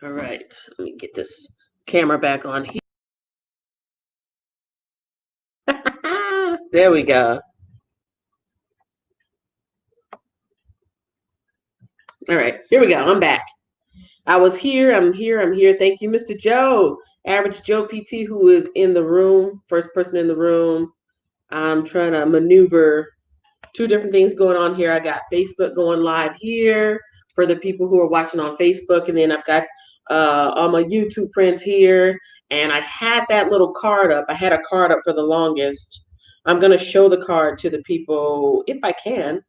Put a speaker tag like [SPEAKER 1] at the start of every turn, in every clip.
[SPEAKER 1] All right, let me get this camera back on here. There we go. All right, here we go. I'm back. I was here. I'm here. I'm here. Thank you, Mr. Joe, Average Joe PT, who is in the room, first person in the room. I'm trying to maneuver two different things going on here. I got Facebook going live here for the people who are watching on Facebook, and then I've got all my YouTube friends here. And I had that little card up. I had a card up for the longest. I'm going to show the card to the people if I can.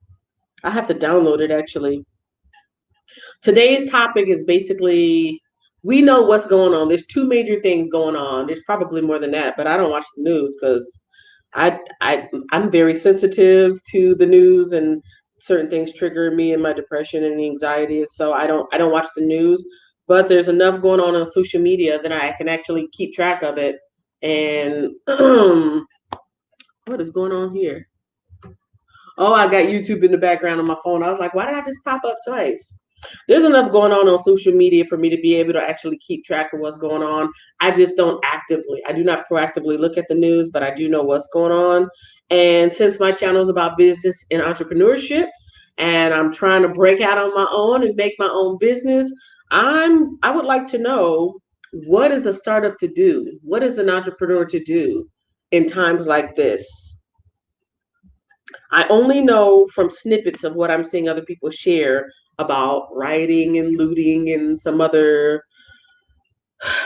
[SPEAKER 1] I have to download it actually. Today's topic is basically, we know what's going on. There's two major things going on. There's probably more than that, but I don't watch the news because I'm very sensitive to the news, and certain things trigger me in my depression and anxiety. So I don't watch the news. But there's enough going on social media that I can actually keep track of it. And what is going on here? Oh, I got YouTube in the background on my phone. I was like, why did I just pop up twice? There's enough going on social media for me to be able to actually keep track of what's going on. I just I do not proactively look at the news, but I do know what's going on. And since my channel is about business and entrepreneurship, and I'm trying to break out on my own and make my own business, I would like to know, what is a startup to do? What is an entrepreneur to do in times like this? I only know from snippets of what I'm seeing other people share about rioting and looting and some other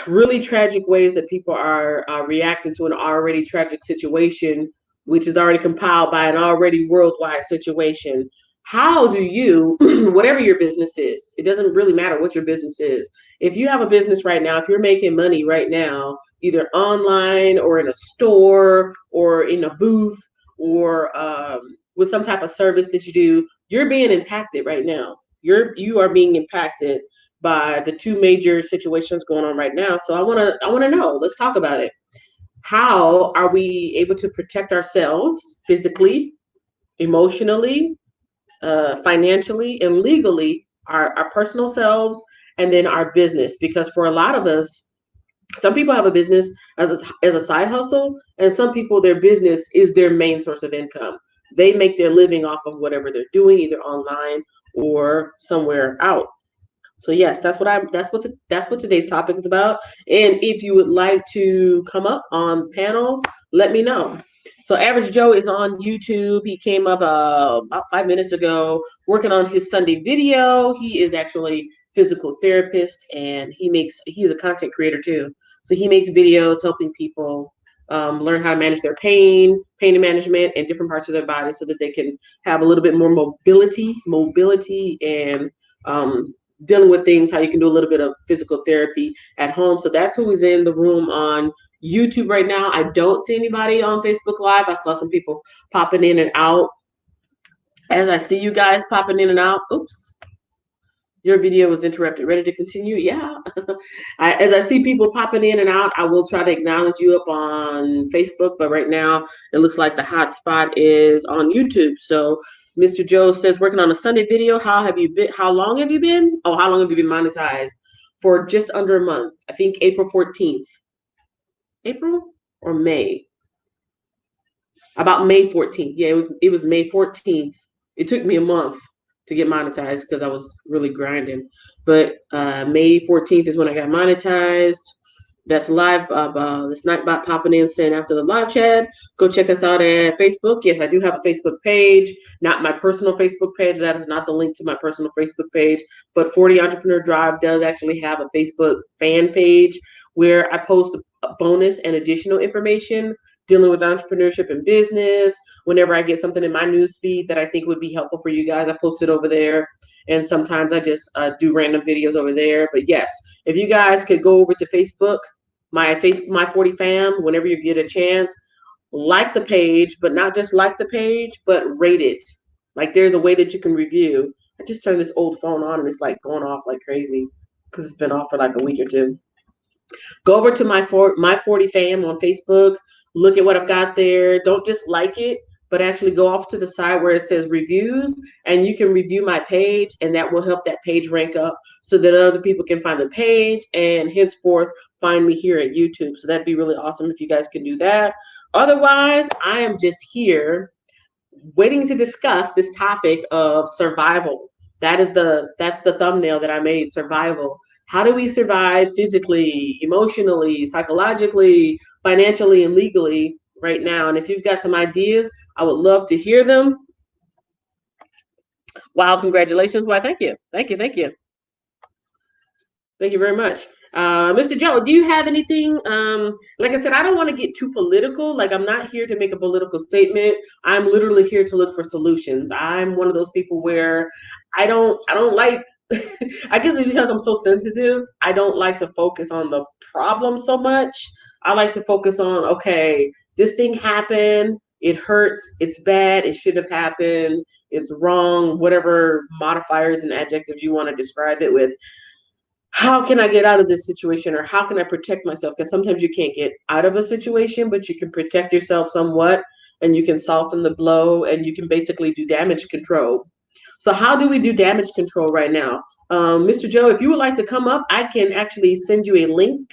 [SPEAKER 1] really tragic ways that people are reacting to an already tragic situation, which is already compiled by an already worldwide situation. How do you, whatever your business is, it doesn't really matter what your business is. If you have a business right now, if you're making money right now, either online or in a store or in a booth or with some type of service that you do, you're being impacted right now. You are being impacted by the two major situations going on right now. So I wanna know. Let's talk about it. How are we able to protect ourselves physically, emotionally, financially, and legally, our personal selves, and then our business? Because for a lot of us, some people have a business as a side hustle, and some people, their business is their main source of income. They make their living off of whatever they're doing, either online or somewhere out. So yes, that's what today's topic is about. And if you would like to come up on panel, let me know. So Average Joe is on YouTube. He came up about 5 minutes ago, working on his Sunday video. He is actually physical therapist, and he's a content creator too. So he makes videos helping people learn how to manage their pain management, and different parts of their body, so that they can have a little bit more mobility, and dealing with things, how you can do a little bit of physical therapy at home. So that's who is in the room on YouTube right now. I don't see anybody on Facebook Live. I saw some people popping in and out. As I see you guys popping in and out, oops, your video was interrupted. Ready to continue? Yeah. As I see people popping in and out, I will try to acknowledge you up on Facebook, but right now it looks like the hot spot is on YouTube. So Mr. Joe says, working on a Sunday video. How long have you been? Oh, how long have you been monetized? For just under a month. I think April 14th. April or May? About May 14th. Yeah, it was May 14th. It took me a month to get monetized because I was really grinding. But May 14th is when I got monetized. That's live. This Nightbot popping in saying, after the live chat, go check us out at Facebook. Yes, I do have a Facebook page, not my personal Facebook page. That is not the link to my personal Facebook page. But 40 Entrepreneur Drive does actually have a Facebook fan page where I post a bonus and additional information dealing with entrepreneurship and business. Whenever I get something in my news feed that I think would be helpful for you guys, I post it over there. And sometimes I just do random videos over there. But yes, if you guys could go over to Facebook, my 40 fam, whenever you get a chance, like the page, but not just like the page, but rate it. Like, there's a way that you can review. I just turned this old phone on and it's like going off like crazy because it's been off for like a week or two. Go over to my 40 fam on Facebook. Look at what I've got there. Don't just like it, but actually go off to the side where it says reviews, and you can review my page, and that will help that page rank up so that other people can find the page and henceforth find me here at YouTube. So that'd be really awesome if you guys can do that. Otherwise, I am just here waiting to discuss this topic of survival. That's the thumbnail that I made, survival. How do we survive physically, emotionally, psychologically, financially, and legally right now? And if you've got some ideas, I would love to hear them. Wow, congratulations. Why, thank you. Thank you. Thank you. Thank you very much. Mr. Joe, do you have anything? Like I said, I don't want to get too political. Like, I'm not here to make a political statement. I'm literally here to look for solutions. I'm one of those people where I don't like, I guess it's because I'm so sensitive, I don't like to focus on the problem so much. I like to focus on, okay, this thing happened. It hurts. It's bad. It should have happened. It's wrong. Whatever modifiers and adjectives you want to describe it with, how can I get out of this situation, or how can I protect myself? Because sometimes you can't get out of a situation, but you can protect yourself somewhat, and you can soften the blow, and you can basically do damage control. So how do we do damage control right now? Mr. Joe, if you would like to come up, I can actually send you a link.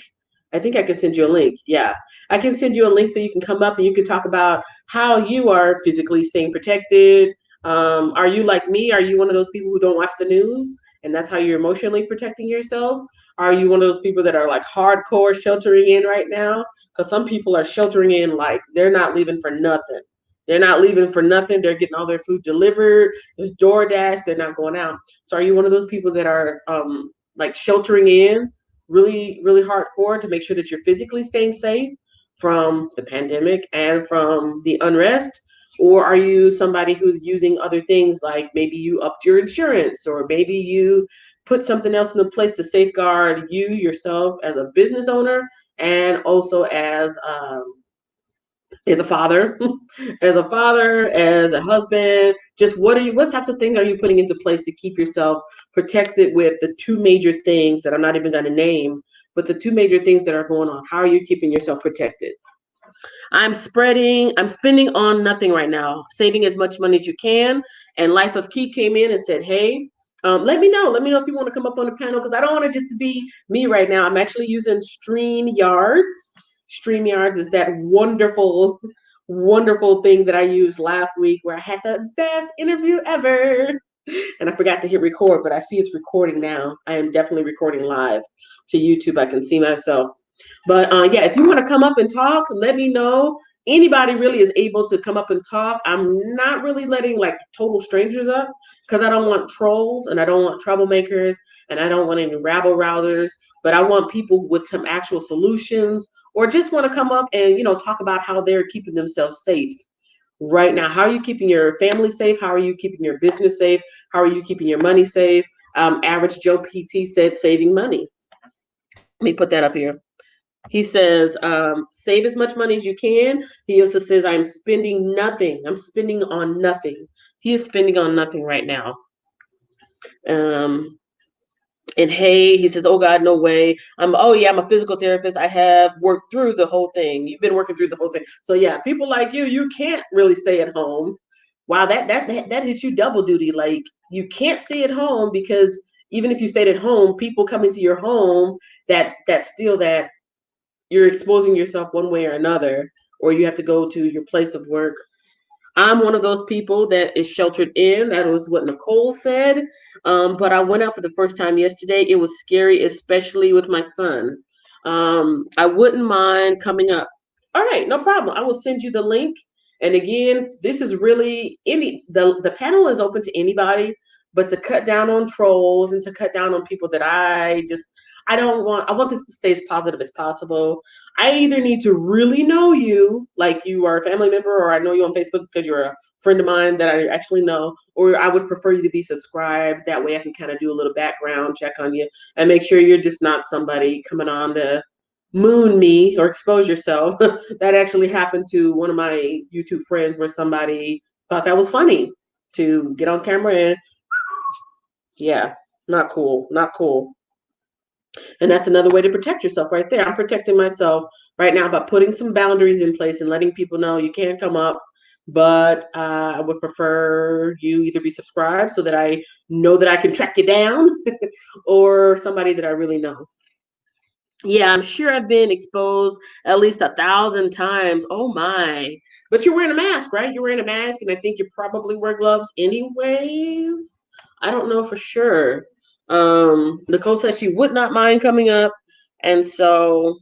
[SPEAKER 1] I think I can send you a link. Yeah, I can send you a link so you can come up and you can talk about how you are physically staying protected. Are you like me? Are you one of those people who don't watch the news, and that's how you're emotionally protecting yourself? Are you one of those people that are like hardcore sheltering in right now? Because some people are sheltering in like they're not leaving for nothing. They're not leaving for nothing. They're getting all their food delivered. There's DoorDash. They're not going out. So are you one of those people that are like sheltering in really, really hardcore to make sure that you're physically staying safe from the pandemic and from the unrest? Or are you somebody who's using other things, like maybe you upped your insurance, or maybe you put something else in the place to safeguard you yourself as a business owner, and also as a father, as a husband? Just what types of things are you putting into place to keep yourself protected with the two major things that I'm not even going to name, but the two major things that are going on? How are you keeping yourself protected? I'm spending on nothing right now, saving as much money as you can. And Life of Key came in and said, hey, let me know. Let me know if you want to come up on the panel, because I don't want it just to be me right now. I'm actually using StreamYards. StreamYards is that wonderful, wonderful thing that I used last week where I had the best interview ever. And I forgot to hit record, but I see it's recording now. I am definitely recording live to YouTube. I can see myself. But yeah, if you want to come up and talk, let me know. Anybody really is able to come up and talk. I'm not really letting like total strangers up, because I don't want trolls, and I don't want troublemakers, and I don't want any rabble rousers. But I want people with some actual solutions, or just want to come up and talk about how they're keeping themselves safe right now. How are you keeping your family safe? How are you keeping your business safe? How are you keeping your money safe? Average Joe PT said saving money. Let me put that up here. He says, save as much money as you can. He also says, I'm spending nothing. I'm spending on nothing. He is spending on nothing right now. And hey, he says, oh God, no way. I'm a physical therapist. I have worked through the whole thing. You've been working through the whole thing. So yeah, people like you can't really stay at home. Wow, that hits you double duty. Like, you can't stay at home, because even if you stayed at home, people come into your home that steal that. You're exposing yourself one way or another, or you have to go to your place of work. I'm one of those people that is sheltered in. That was what Nicole said. But I went out for the first time yesterday. It was scary, especially with my son. I wouldn't mind coming up. All right, no problem. I will send you the link. And again, this is really the panel is open to anybody, but to cut down on trolls and to cut down on people that I want this to stay as positive as possible. I either need to really know you, like you are a family member, or I know you on Facebook because you're a friend of mine that I actually know, or I would prefer you to be subscribed. That way I can kind of do a little background check on you and make sure you're just not somebody coming on to moon me or expose yourself. That actually happened to one of my YouTube friends, where somebody thought that was funny to get on camera and yeah, not cool, not cool. And that's another way to protect yourself right there. I'm protecting myself right now by putting some boundaries in place and letting people know you can't come up. but I would prefer you either be subscribed so that I know that I can track you down, or somebody that I really know. Yeah, I'm sure I've been exposed at least 1,000 times. Oh my. But you're wearing a mask, right? You're wearing a mask, and I think you probably wear gloves anyways. I don't know for sure. Nicole says she would not mind coming up. And so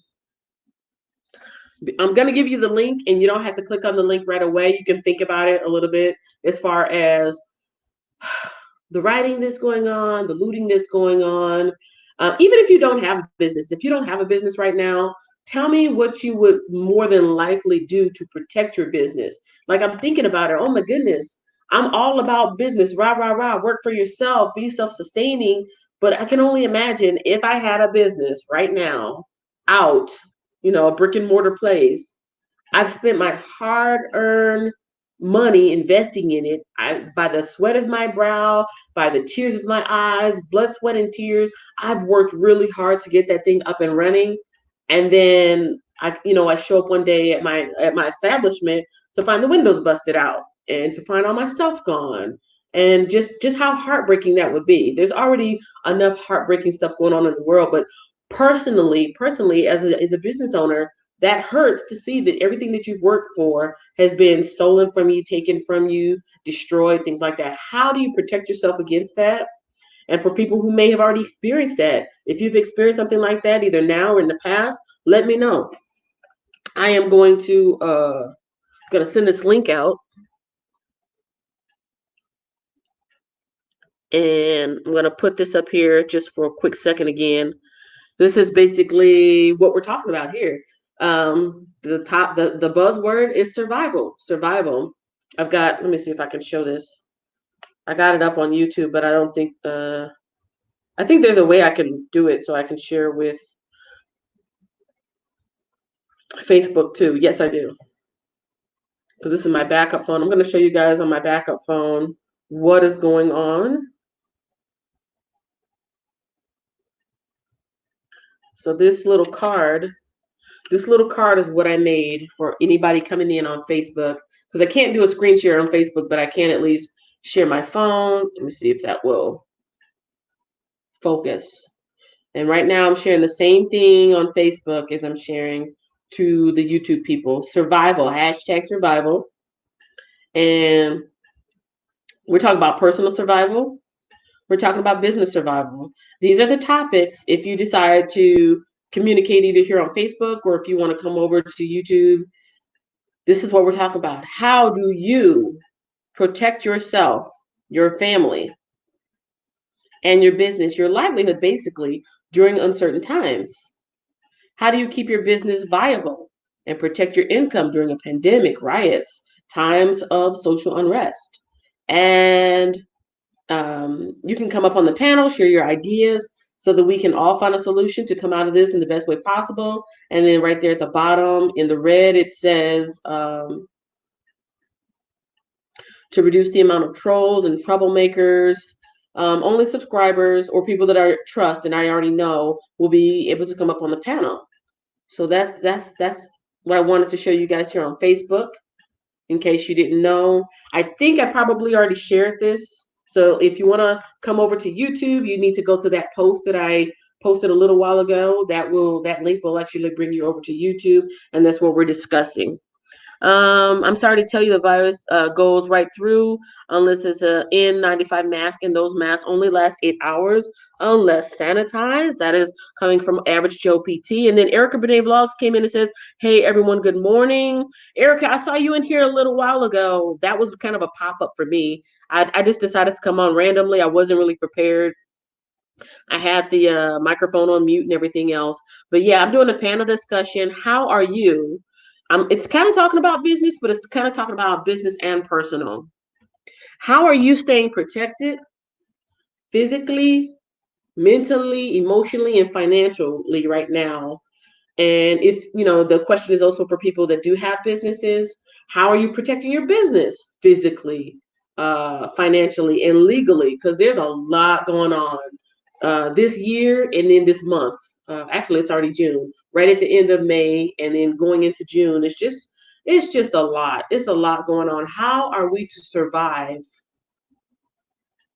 [SPEAKER 1] I'm going to give you the link, and you don't have to click on the link right away. You can think about it a little bit as far as the rioting that's going on, the looting that's going on. Even if you don't have a business, if you don't have a business right now, tell me what you would more than likely do to protect your business. Like, I'm thinking about it. Oh my goodness, I'm all about business. Rah, rah, rah. Work for yourself, be self sustaining. But I can only imagine if I had a business right now out, a brick and mortar place. I've spent my hard earned money investing in it. By the sweat of my brow, by the tears of my eyes, blood, sweat, and tears, I've worked really hard to get that thing up and running. And then I show up one day at my establishment to find the windows busted out and to find all my stuff gone. And just how heartbreaking that would be. There's already enough heartbreaking stuff going on in the world, but personally, as a business owner, that hurts to see that everything that you've worked for has been stolen from you, taken from you, destroyed, things like that. How do you protect yourself against that? And for people who may have already experienced that, if you've experienced something like that, either now or in the past, let me know. I am going to send this link out, and I'm going to put this up here just for a quick second again. This is basically what we're talking about here. The buzzword is survival. Survival. Let me see if I can show this. I got it up on YouTube, but I don't think I think there's a way I can do it so I can share with Facebook too. Yes, I do. Because this is my backup phone. I'm going to show you guys on my backup phone what is going on. So this little card is what I made for anybody coming in on Facebook. Because I can't do a screen share on Facebook, but I can at least share my phone. Let me see if that will focus. And right now I'm sharing the same thing on Facebook as I'm sharing to the YouTube people. Survival, #survival. And we're talking about personal survival. We're talking about business survival. These are the topics if you decide to communicate either here on Facebook or if you want to come over to YouTube. This is what we're talking about. How do you protect yourself, your family, and your business, your livelihood, basically, during uncertain times? How do you keep your business viable and protect your income during a pandemic, riots, times of social unrest? And you can come up on the panel, share your ideas so that we can all find a solution to come out of this in the best way possible. And then right there at the bottom in the red, it says to reduce the amount of trolls and troublemakers. Only subscribers or people that I trust and I already know will be able to come up on the panel. So that's what I wanted to show you guys here on Facebook. In case you didn't know, I think I probably already shared this. So if you want to come over to YouTube, you need to go to that post that I posted a little while ago. That link will actually bring you over to YouTube, and that's what we're discussing. I'm sorry to tell you the virus goes right through unless it's an N95 mask, and those masks only last 8 hours unless sanitized. That is coming from Average Joe PT. And then Erica Benet Vlogs came in and says, hey, everyone, good morning. Erica, I saw you in here a little while ago. That was kind of a pop-up for me. I just decided to come on randomly. I wasn't really prepared. I had the microphone on mute and everything else. But yeah, I'm doing a panel discussion. How are you? It's kind of talking about business, but it's kind of talking about business and personal. How are you staying protected physically, mentally, emotionally, and financially right now? And if, the question is also for people that do have businesses, how are you protecting your business physically, financially, and legally? Because there's a lot going on this year and then this month. Actually, it's already June, right at the end of May, and then going into June. It's just It's just a lot. It's a lot going on. How are we to survive?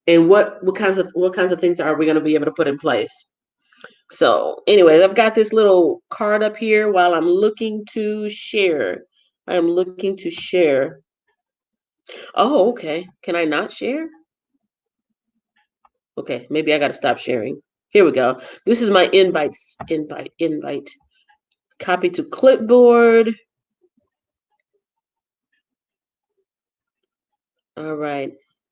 [SPEAKER 1] And what kinds of things are we going to be able to put in place? So, anyways, I've got this little card up here while I'm looking to share. I'm looking to share. Oh, okay. Can I not share? Okay, maybe I got to stop sharing. Here we go. This is my invites. Invite. Copy to clipboard. All right.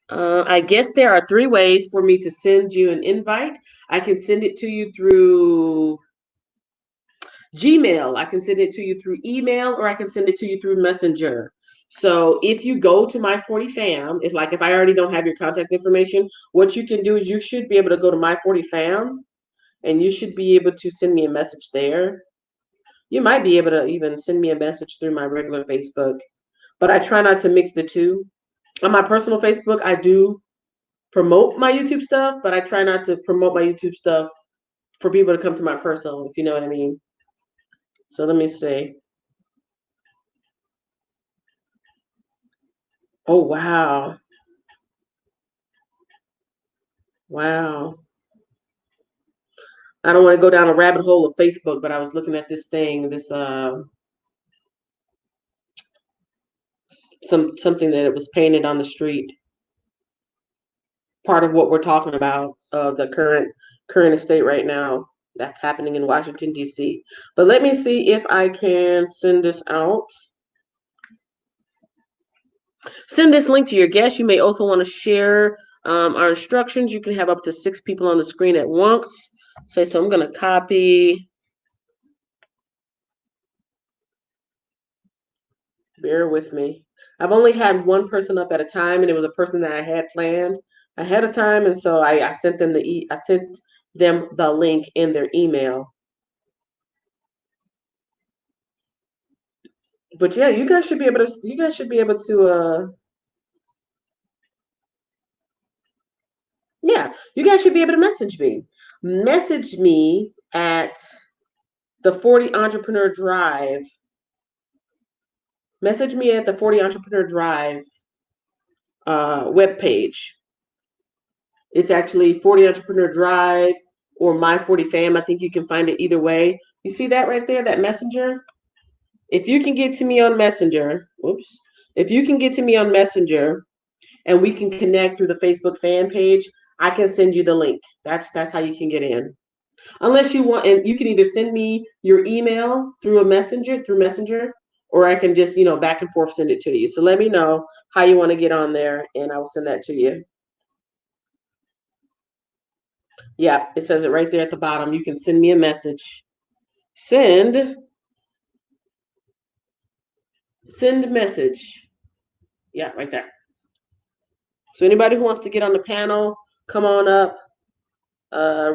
[SPEAKER 1] I guess there are 3 ways for me to send you an invite. I can send it to you through Gmail. I can send it to you through email, or I can send it to you through Messenger. So if you go to my 40 fam, if I already don't have your contact information, what you can do is you should be able to go to my 40 fam and you should be able to send me a message there. You might be able to even send me a message through my regular Facebook, but I try not to mix the two. On my personal Facebook, I do promote my YouTube stuff, but I try not to promote my YouTube stuff for people to come to my personal, if you know what I mean. So let me see. Oh, wow. Wow. I don't want to go down a rabbit hole of Facebook, but I was looking at this thing, something that it was painted on the street. Part of what we're talking about, the current estate right now that's happening in Washington, D.C. But let me see if I can send this out. Send this link to your guests. You may also want to share our instructions. You can have up to 6 people on the screen at once. So I'm going to copy. Bear with me. I've only had one person up at a time, and it was a person that I had planned ahead of time, and so I sent them the link in their email. But yeah, you guys should be able to. Yeah, you guys should be able to message me. Message me at the 40 Entrepreneur Drive. Message me at the 40 Entrepreneur Drive webpage. It's actually 40 Entrepreneur Drive or My 40 Fam. I think you can find it either way. You see that right there, that messenger? If you can get to me on Messenger, if you can get to me on Messenger and we can connect through the Facebook fan page, I can send you the link. That's how you can get in. Unless you want, and you can either send me your email through Messenger, or I can just, back and forth send it to you. So let me know how you want to get on there and I will send that to you. Yeah, it says it right there at the bottom. You can send me a message. Send message. Yeah, right there. So anybody who wants to get on the panel, come on up.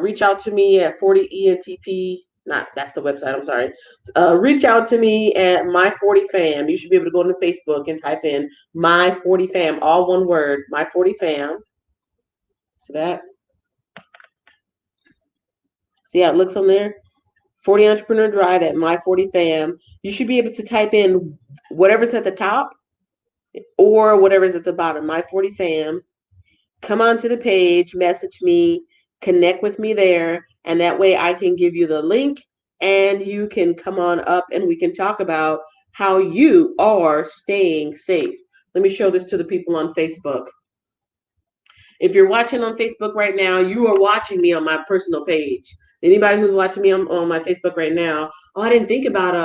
[SPEAKER 1] Reach out to me at 40ENTP. That's the website, I'm sorry. Reach out to me at My 40 Fam. You should be able to go into Facebook and type in My 40 Fam, all one word, My 40 Fam. See that? See how it looks on there? 40 Entrepreneur Drive at My 40 Fam. You should be able to type in whatever's at the top or whatever's at the bottom, My 40 Fam. Come onto the page, message me, connect with me there, and that way I can give you the link and you can come on up and we can talk about how you are staying safe. Let me show this to the people on Facebook. If you're watching on Facebook right now, you are watching me on my personal page. Anybody who's watching me on my Facebook right now, I didn't think about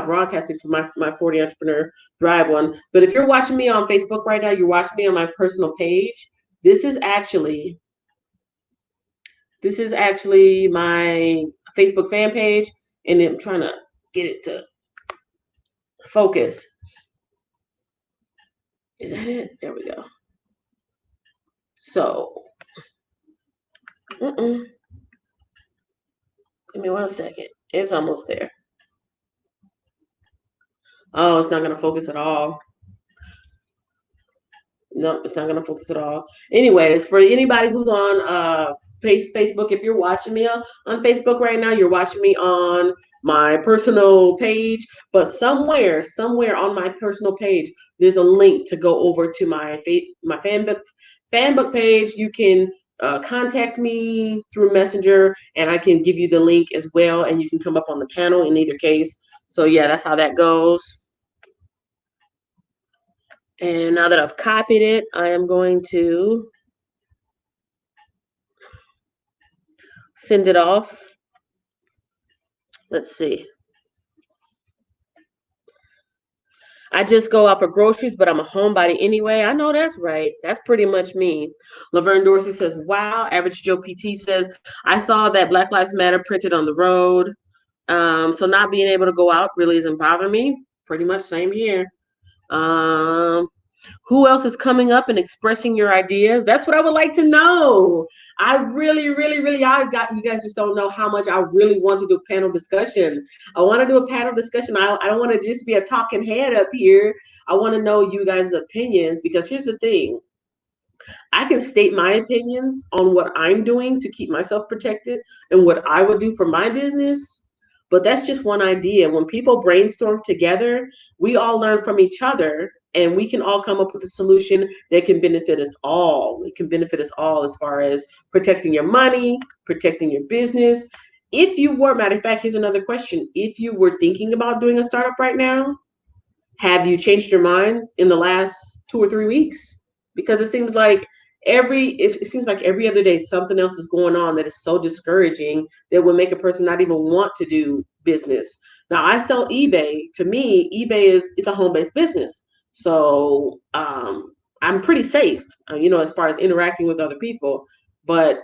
[SPEAKER 1] broadcasting for my 40 Entrepreneur Drive one. But if you're watching me on Facebook right now, you're watching me on my personal page. This is actually my Facebook fan page, and I'm trying to get it to focus. Is that it? There we go. So, give me 1 second. It's almost there. Oh, it's not going to focus at all. No, it's not going to focus at all. Anyways, for anybody who's on Facebook. If you're watching me on Facebook right now, you're watching me on my personal page, but somewhere on my personal page, there's a link to go over to my fanbook page. You can contact me through Messenger, and I can give you the link as well, and you can come up on the panel in either case. So yeah, that's how that goes. And now that I've copied it, I am going to send it off. Let's see. I just go out for groceries, but I'm a homebody anyway. I know that's right. That's pretty much me. Laverne Dorsey says, wow. Average Joe PT says, I saw that Black Lives Matter printed on the road. So not being able to go out really doesn't bother me. Pretty much same here. Who else is coming up and expressing your ideas? That's what I would like to know. I really, I got, you guys just don't know how much I really want to do a panel discussion. I want to do a panel discussion. I don't want to just be a talking head up here. I want to know you guys' opinions, because here's the thing. I can state my opinions on what I'm doing to keep myself protected and what I would do for my business. But that's just one idea. When people brainstorm together, we all learn from each other, and we can all come up with a solution that can benefit us all. It can benefit us all as far as protecting your money, protecting your business. If you were, matter of fact, here's another question. If you were thinking about doing a startup right now, have you changed your mind in the last 2 or 3 weeks? Because it seems like every other day something else is going on that is so discouraging that would make a person not even want to do business. Now, I sell eBay. To me, eBay is a home-based business. So I'm pretty safe, as far as interacting with other people. But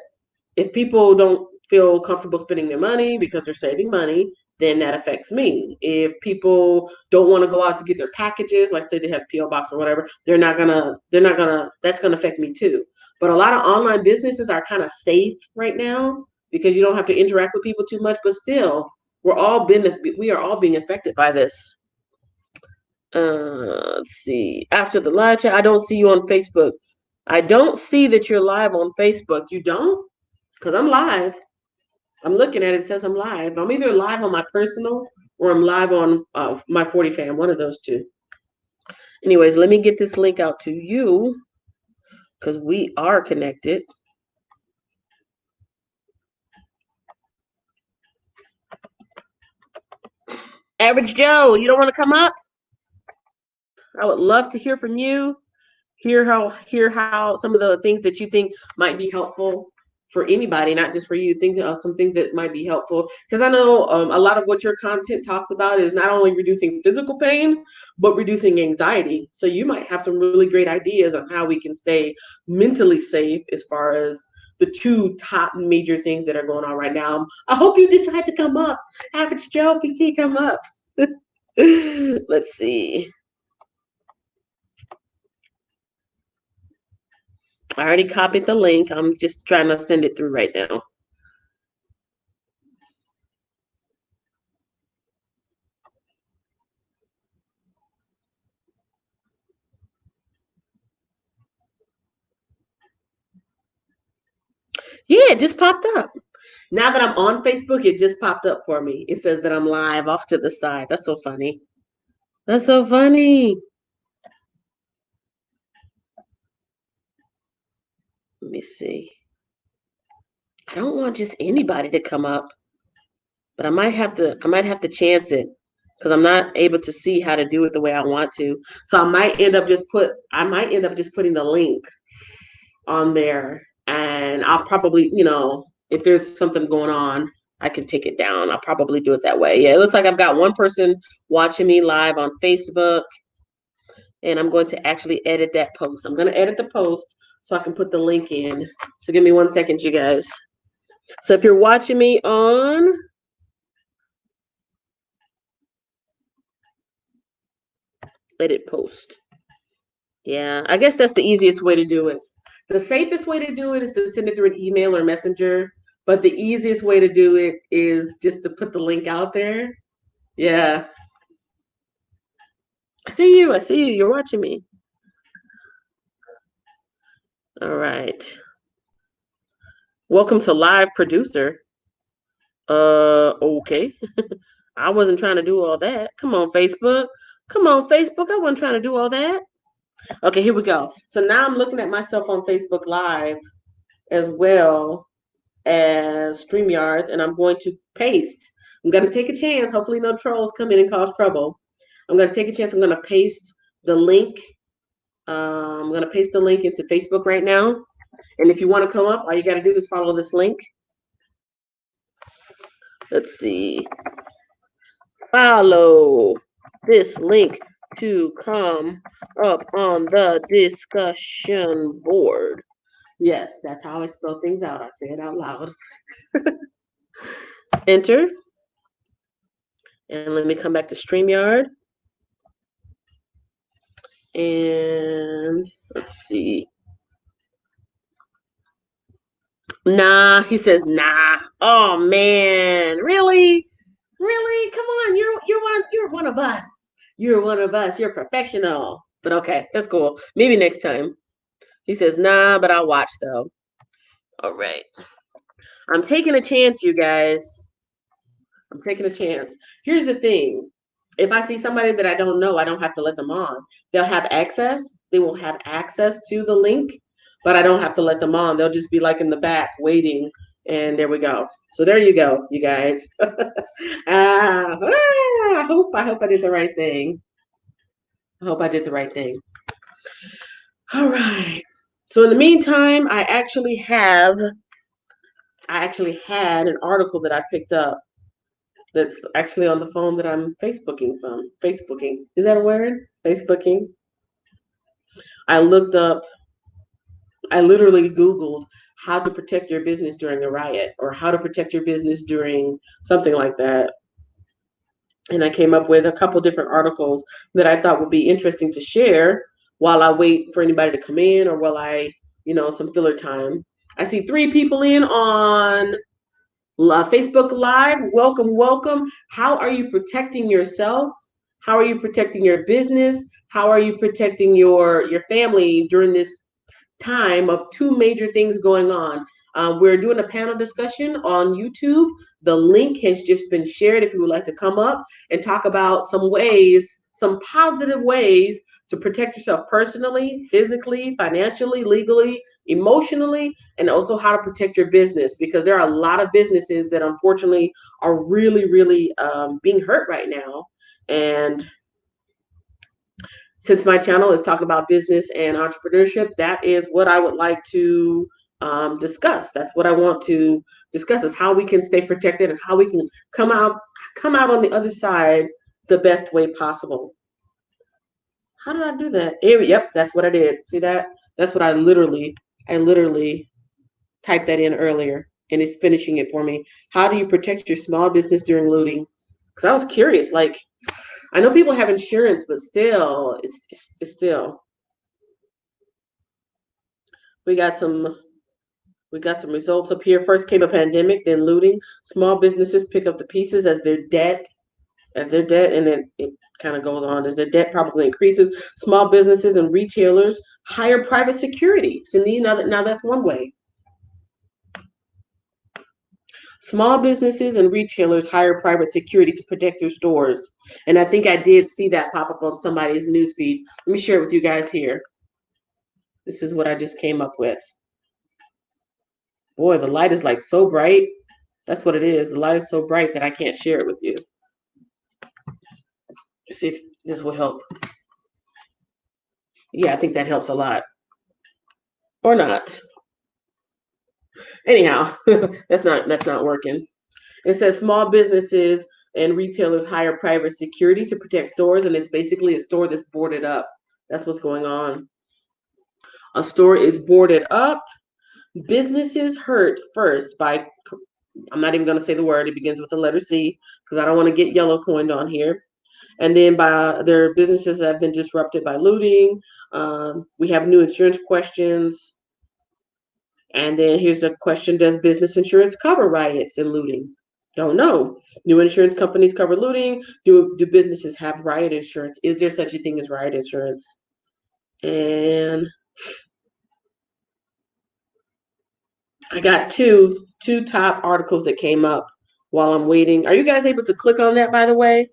[SPEAKER 1] if people don't feel comfortable spending their money because they're saving money, then that affects me. If people don't want to go out to get their packages, like say they have PO box or whatever, that's gonna affect me too. But a lot of online businesses are kind of safe right now because you don't have to interact with people too much. But still, we are all being affected by this. Let's see. After the live chat, I don't see you on Facebook. I don't see that you're live on Facebook. You don't? Because I'm live. I'm looking at it. It says I'm live. I'm either live on my personal or I'm live on my 40 fam, one of those two. Anyways, let me get this link out to you because we are connected. Average Joe, you don't want to come up? I would love to hear from you. Hear how some of the things that you think might be helpful for anybody, not just for you. Think of some things that might be helpful, because I know a lot of what your content talks about is not only reducing physical pain but reducing anxiety. So you might have some really great ideas on how we can stay mentally safe as far as the two top major things that are going on right now. I hope you decide to come up. Average Joe PT, come up. Let's see. I already copied the link. I'm just trying to send it through right now. Yeah, it just popped up. Now that I'm on Facebook, it just popped up for me. It says that I'm live off to the side. That's so funny. That's so funny. Let me see. I don't want just anybody to come up, but I might have to chance it because I'm not able to see how to do it the way I want to. So I might end up just putting the link on there, and I'll probably, if there's something going on, I can take it down. I'll probably do it that way. Yeah, it looks like I've got one person watching me live on Facebook, and I'm going to actually edit that post. I'm going to edit the post so I can put the link in. So give me 1 second, you guys. So if you're watching me on edit post, yeah, I guess that's the easiest way to do it. The safest way to do it is to send it through an email or messenger, but the easiest way to do it is just to put the link out there. Yeah. I see you. You're watching me. All right. Welcome to live producer. Okay. I wasn't trying to do all that. Come on, Facebook. Come on, Facebook. I wasn't trying to do all that. Okay, here we go. So now I'm looking at myself on Facebook Live as well as StreamYards, and I'm going to paste. I'm going to take a chance. Hopefully, no trolls come in and cause trouble. I'm going to take a chance. I'm going to paste the link. I'm going to paste the link into Facebook right now. And if you want to come up, all you got to do is follow this link. Let's see. Follow this link to come up on the discussion board. Yes, that's how I spell things out. I say it out loud. Enter. And let me come back to StreamYard. And let's see. Nah, he says nah. Oh man, really? Really? Come on, you're one of us. You're one of us. You're professional. But okay, that's cool. Maybe next time. He says nah, but I'll watch though. All right. I'm taking a chance, you guys. I'm taking a chance. Here's the thing. If I see somebody that I don't know, I don't have to let them on. They'll have access. They will have access to the link, but I don't have to let them on. They'll just be like in the back waiting. And there we go. So there you go, you guys. I hope I did the right thing. I hope I did the right thing. All right. So in the meantime, I actually had an article that I picked up that's actually on the phone that I'm Facebooking from. Facebooking. Is that a word? Facebooking. I looked up, I literally Googled how to protect your business during a riot or how to protect your business during something like that. And I came up with a couple different articles that I thought would be interesting to share while I wait for anybody to come in or while I, some filler time. I see 3 people in on Facebook Live. Welcome, welcome. How are you protecting yourself? How are you protecting your business? How are you protecting your family during this time of 2 major things going on? We're doing a panel discussion on YouTube. The link has just been shared if you would like to come up and talk about some ways, some positive ways to protect yourself personally, physically, financially, legally, emotionally, and also how to protect your business, because there are a lot of businesses that unfortunately are really, really being hurt right now. And since my channel is talking about business and entrepreneurship, that is what I would like to discuss. That's what I want to discuss, is how we can stay protected and how we can come out on the other side the best way possible. How did I do that? Yep, that's what I did. See that? That's what I literally typed that in earlier, and it's finishing it for me. How do you protect your small business during looting? Because I was curious. Like, I know people have insurance, but still, it's still. We got some results up here. First came a pandemic, then looting. Small businesses pick up the pieces as their debt, and then it kind of goes on as their debt probably increases. Small businesses and retailers hire private security. So now that's one way. Small businesses and retailers hire private security to protect their stores. And I think I did see that pop up on somebody's newsfeed. Let me share it with you guys here. This is what I just came up with. Boy, the light is like so bright. That's what it is. The light is so bright that I can't share it with you. Let's see if this will help. Yeah, I think that helps a lot. Or not. Anyhow, that's not working. It says small businesses and retailers hire private security to protect stores, and it's basically a store that's boarded up. That's what's going on. A store is boarded up. Businesses hurt first by, I'm not even going to say the word, it begins with the letter C, because I don't want to get yellow coined on here. And then by their businesses that have been disrupted by looting. We have new insurance questions. And then here's a question: does business insurance cover riots and looting? Don't know. New insurance companies cover looting. Do businesses have riot insurance? Is there such a thing as riot insurance? And I got two top articles that came up while I'm waiting. Are you guys able to click on that, by the way?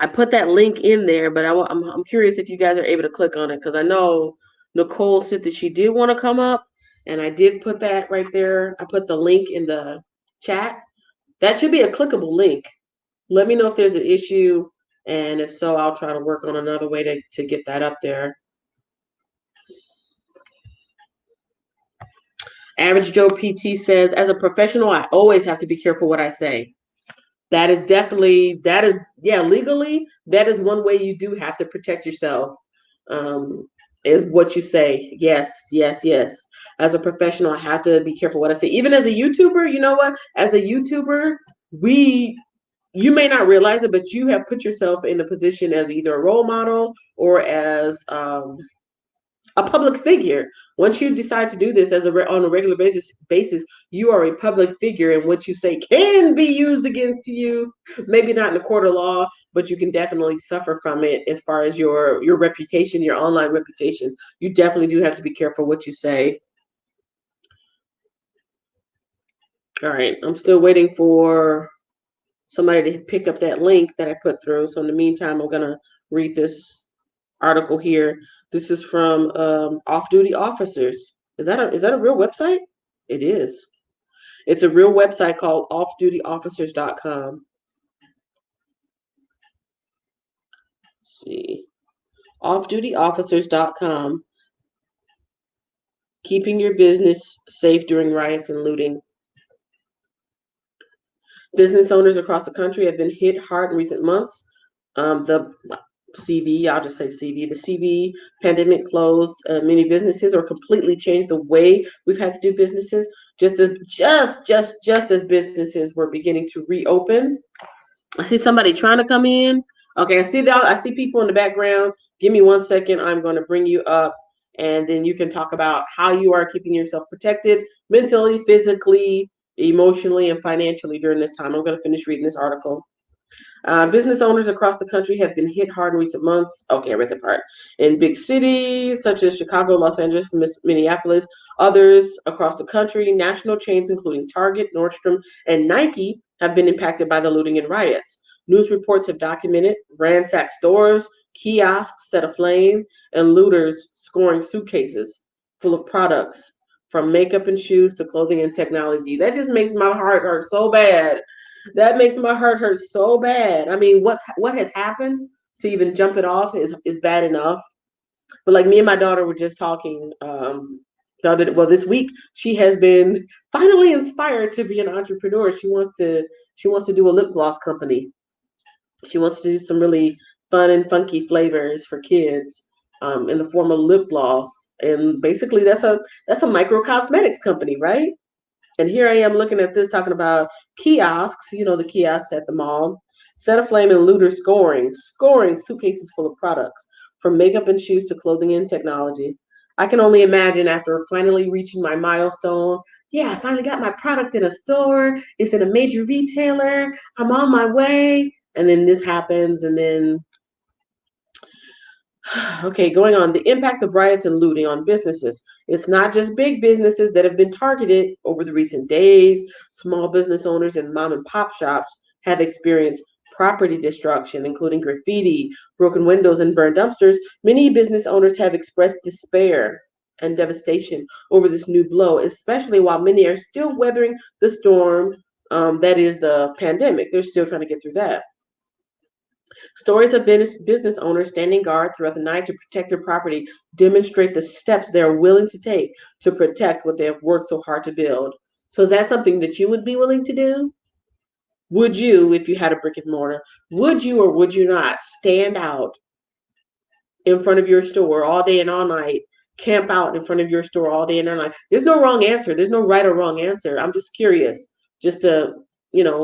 [SPEAKER 1] I put that link in there, but I'm curious if you guys are able to click on it because I know Nicole said that she did want to come up, and I did put that right there. I put the link in the chat. That should be a clickable link. Let me know if there's an issue, and if so, I'll try to work on another way to get that up there. Average Joe PT says, as a professional, I always have to be careful what I say. That is legally, that is one way you do have to protect yourself, is what you say. Yes, yes, yes. As a professional, I have to be careful what I say. Even as a YouTuber, you know what? As a YouTuber, you may not realize it, but you have put yourself in a position as either a role model or as a public figure. Once you decide to do this on a regular basis, you are a public figure, and what you say can be used against you. Maybe not in the court of law, but you can definitely suffer from it as far as your reputation, your online reputation. You definitely do have to be careful what you say. All right, I'm still waiting for somebody to pick up that link that I put through. So in the meantime, I'm gonna read this article here. This is from Off-Duty Officers. Is that a real website? It is. It's a real website called offdutyofficers.com. Let's see. Offdutyofficers.com. Keeping your business safe during riots and looting. Business owners across the country have been hit hard in recent months. The CV, I'll just say CV. The CV pandemic closed many businesses or completely changed the way we've had to do businesses. Just as businesses were beginning to reopen. I see somebody trying to come in. Okay, I see people in the background. Give me 1 second. I'm going to bring you up, and then you can talk about how you are keeping yourself protected mentally, physically, emotionally, and financially during this time. I'm going to finish reading this article. Business owners across the country have been hit hard in recent months. Okay, I read the part. In big cities such as Chicago, Los Angeles, Minneapolis, others across the country, national chains including Target, Nordstrom, and Nike have been impacted by the looting and riots. News reports have documented ransacked stores, kiosks set aflame, and looters scoring suitcases full of products from makeup and shoes to clothing and technology. That just makes my heart hurt so bad. That makes my heart hurt so bad. I mean, what has happened to even jump it off is bad enough. But like me and my daughter were just talking this week, she has been finally inspired to be an entrepreneur. She wants to do a lip gloss company. She wants to do some really fun and funky flavors for kids in the form of lip gloss. And basically that's a micro cosmetics company, right? And here I am looking at this, talking about kiosks, the kiosks at the mall, set aflame and looters scoring suitcases full of products, from makeup and shoes to clothing and technology. I can only imagine after finally reaching my milestone. Yeah, I finally got my product in a store. It's in a major retailer. I'm on my way. And then this happens, and then okay, going on. The impact of riots and looting on businesses. It's not just big businesses that have been targeted over the recent days. Small business owners and mom and pop shops have experienced property destruction, including graffiti, broken windows, and burned dumpsters. Many business owners have expressed despair and devastation over this new blow, especially while many are still weathering the storm that is the pandemic. They're still trying to get through that. Stories of business owners standing guard throughout the night to protect their property demonstrate the steps they are willing to take to protect what they have worked so hard to build. So, is that something that you would be willing to do? Would you, if you had a brick and mortar, would you or would you not stand out in front of your store all day and all night, camp out in front of your store all day and all night? There's no wrong answer. There's no right or wrong answer. I'm just curious, just to,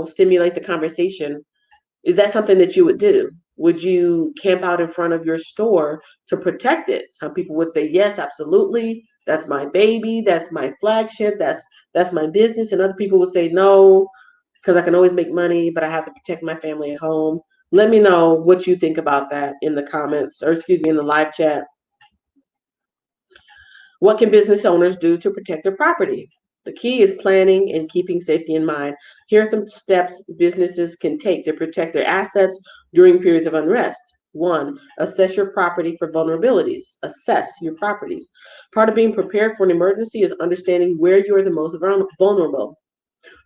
[SPEAKER 1] stimulate the conversation. Is that something that you would do? Would you camp out in front of your store to protect it? Some people would say, yes, absolutely. That's my baby. That's my flagship. That's my business. And other people would say, no, because I can always make money, but I have to protect my family at home. Let me know what you think about that in the comments, or excuse me, in the live chat. What can business owners do to protect their property? The key is planning and keeping safety in mind. Here are some steps businesses can take to protect their assets during periods of unrest. One, assess your property for vulnerabilities. Assess your properties. Part of being prepared for an emergency is understanding where you are the most vulnerable.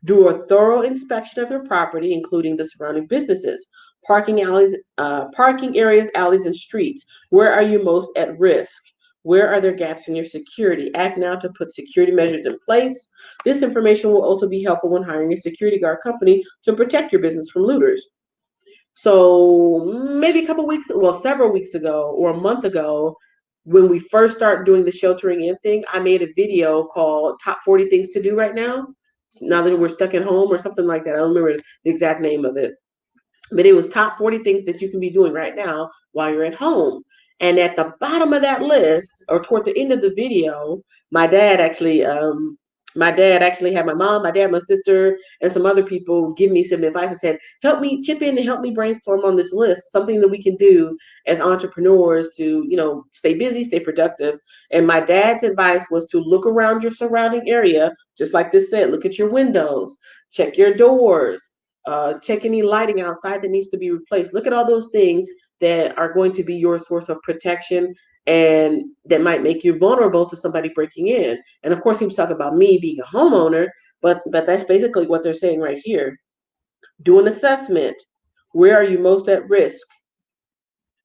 [SPEAKER 1] Do a thorough inspection of your property, including the surrounding businesses, parking areas, alleys, and streets. Where are you most at risk? Where are there gaps in your security? Act now to put security measures in place. This information will also be helpful when hiring a security guard company to protect your business from looters. So maybe a couple weeks, well, several weeks ago or a month ago, when we first started doing the sheltering in thing, I made a video called Top 40 Things to Do Right Now that we're stuck at home or something like that. I don't remember the exact name of it. But it was top 40 things that you can be doing right now while you're at home. And at the bottom of that list, or toward the end of the video, my dad actually had my mom, my dad, my sister, and some other people give me some advice and said, help me chip in and help me brainstorm on this list, something that we can do as entrepreneurs to, stay busy, stay productive. And my dad's advice was to look around your surrounding area, just like this said, look at your windows, check your doors, check any lighting outside that needs to be replaced. Look at all those things that are going to be your source of protection and that might make you vulnerable to somebody breaking in. And of course, he was talking about me being a homeowner, but that's basically what they're saying right here. Do an assessment. Where are you most at risk?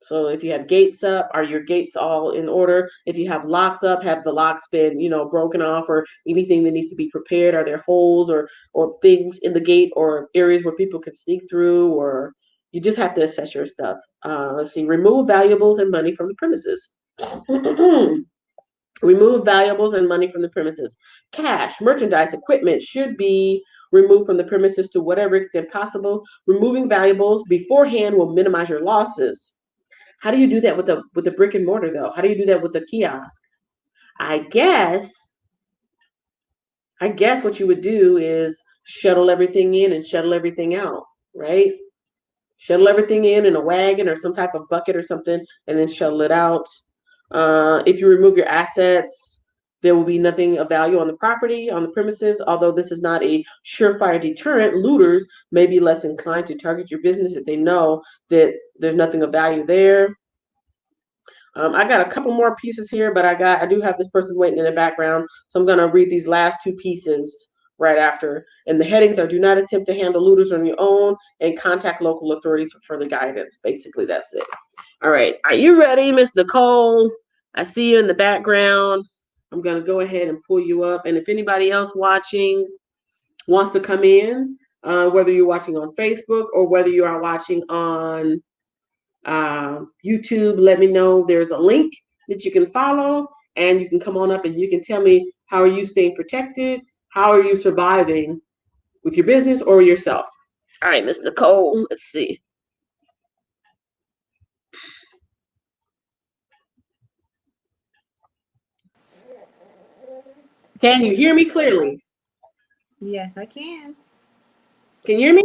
[SPEAKER 1] So if you have gates up, are your gates all in order? If you have locks up, have the locks been, broken off or anything that needs to be prepared? Are there holes or things in the gate or areas where people can sneak through? Or you just have to assess your stuff. Let's see, remove valuables and money from the premises. Remove valuables and money from the premises. Cash, merchandise, equipment should be removed from the premises to whatever extent possible. Removing valuables beforehand will minimize your losses. How do you do that with the brick and mortar though? How do you do that with the kiosk? I guess what you would do is shuttle everything in and shuttle everything out, right? Shuttle everything in a wagon or some type of bucket or something, and then shuttle it out. If you remove your assets, there will be nothing of value on the property, on the premises. Although this is not a surefire deterrent, looters may be less inclined to target your business if they know that there's nothing of value there. I got a couple more pieces here, but I do have this person waiting in the background, so I'm going to read these last two pieces right after. And the headings are: do not attempt to handle looters on your own, and contact local authorities for further guidance. Basically, that's it. All right. Are you ready, Miss Nicole? I see you in the background. I'm going to go ahead and pull you up. And if anybody else watching wants to come in, whether you're watching on Facebook or whether you are watching on YouTube, let me know. There's a link that you can follow, and you can come on up and you can tell me, how are you staying protected? How are you surviving with your business or yourself? All right, Miss Nicole, let's see. Can you hear me clearly?
[SPEAKER 2] Yes, I can.
[SPEAKER 1] Can you hear me?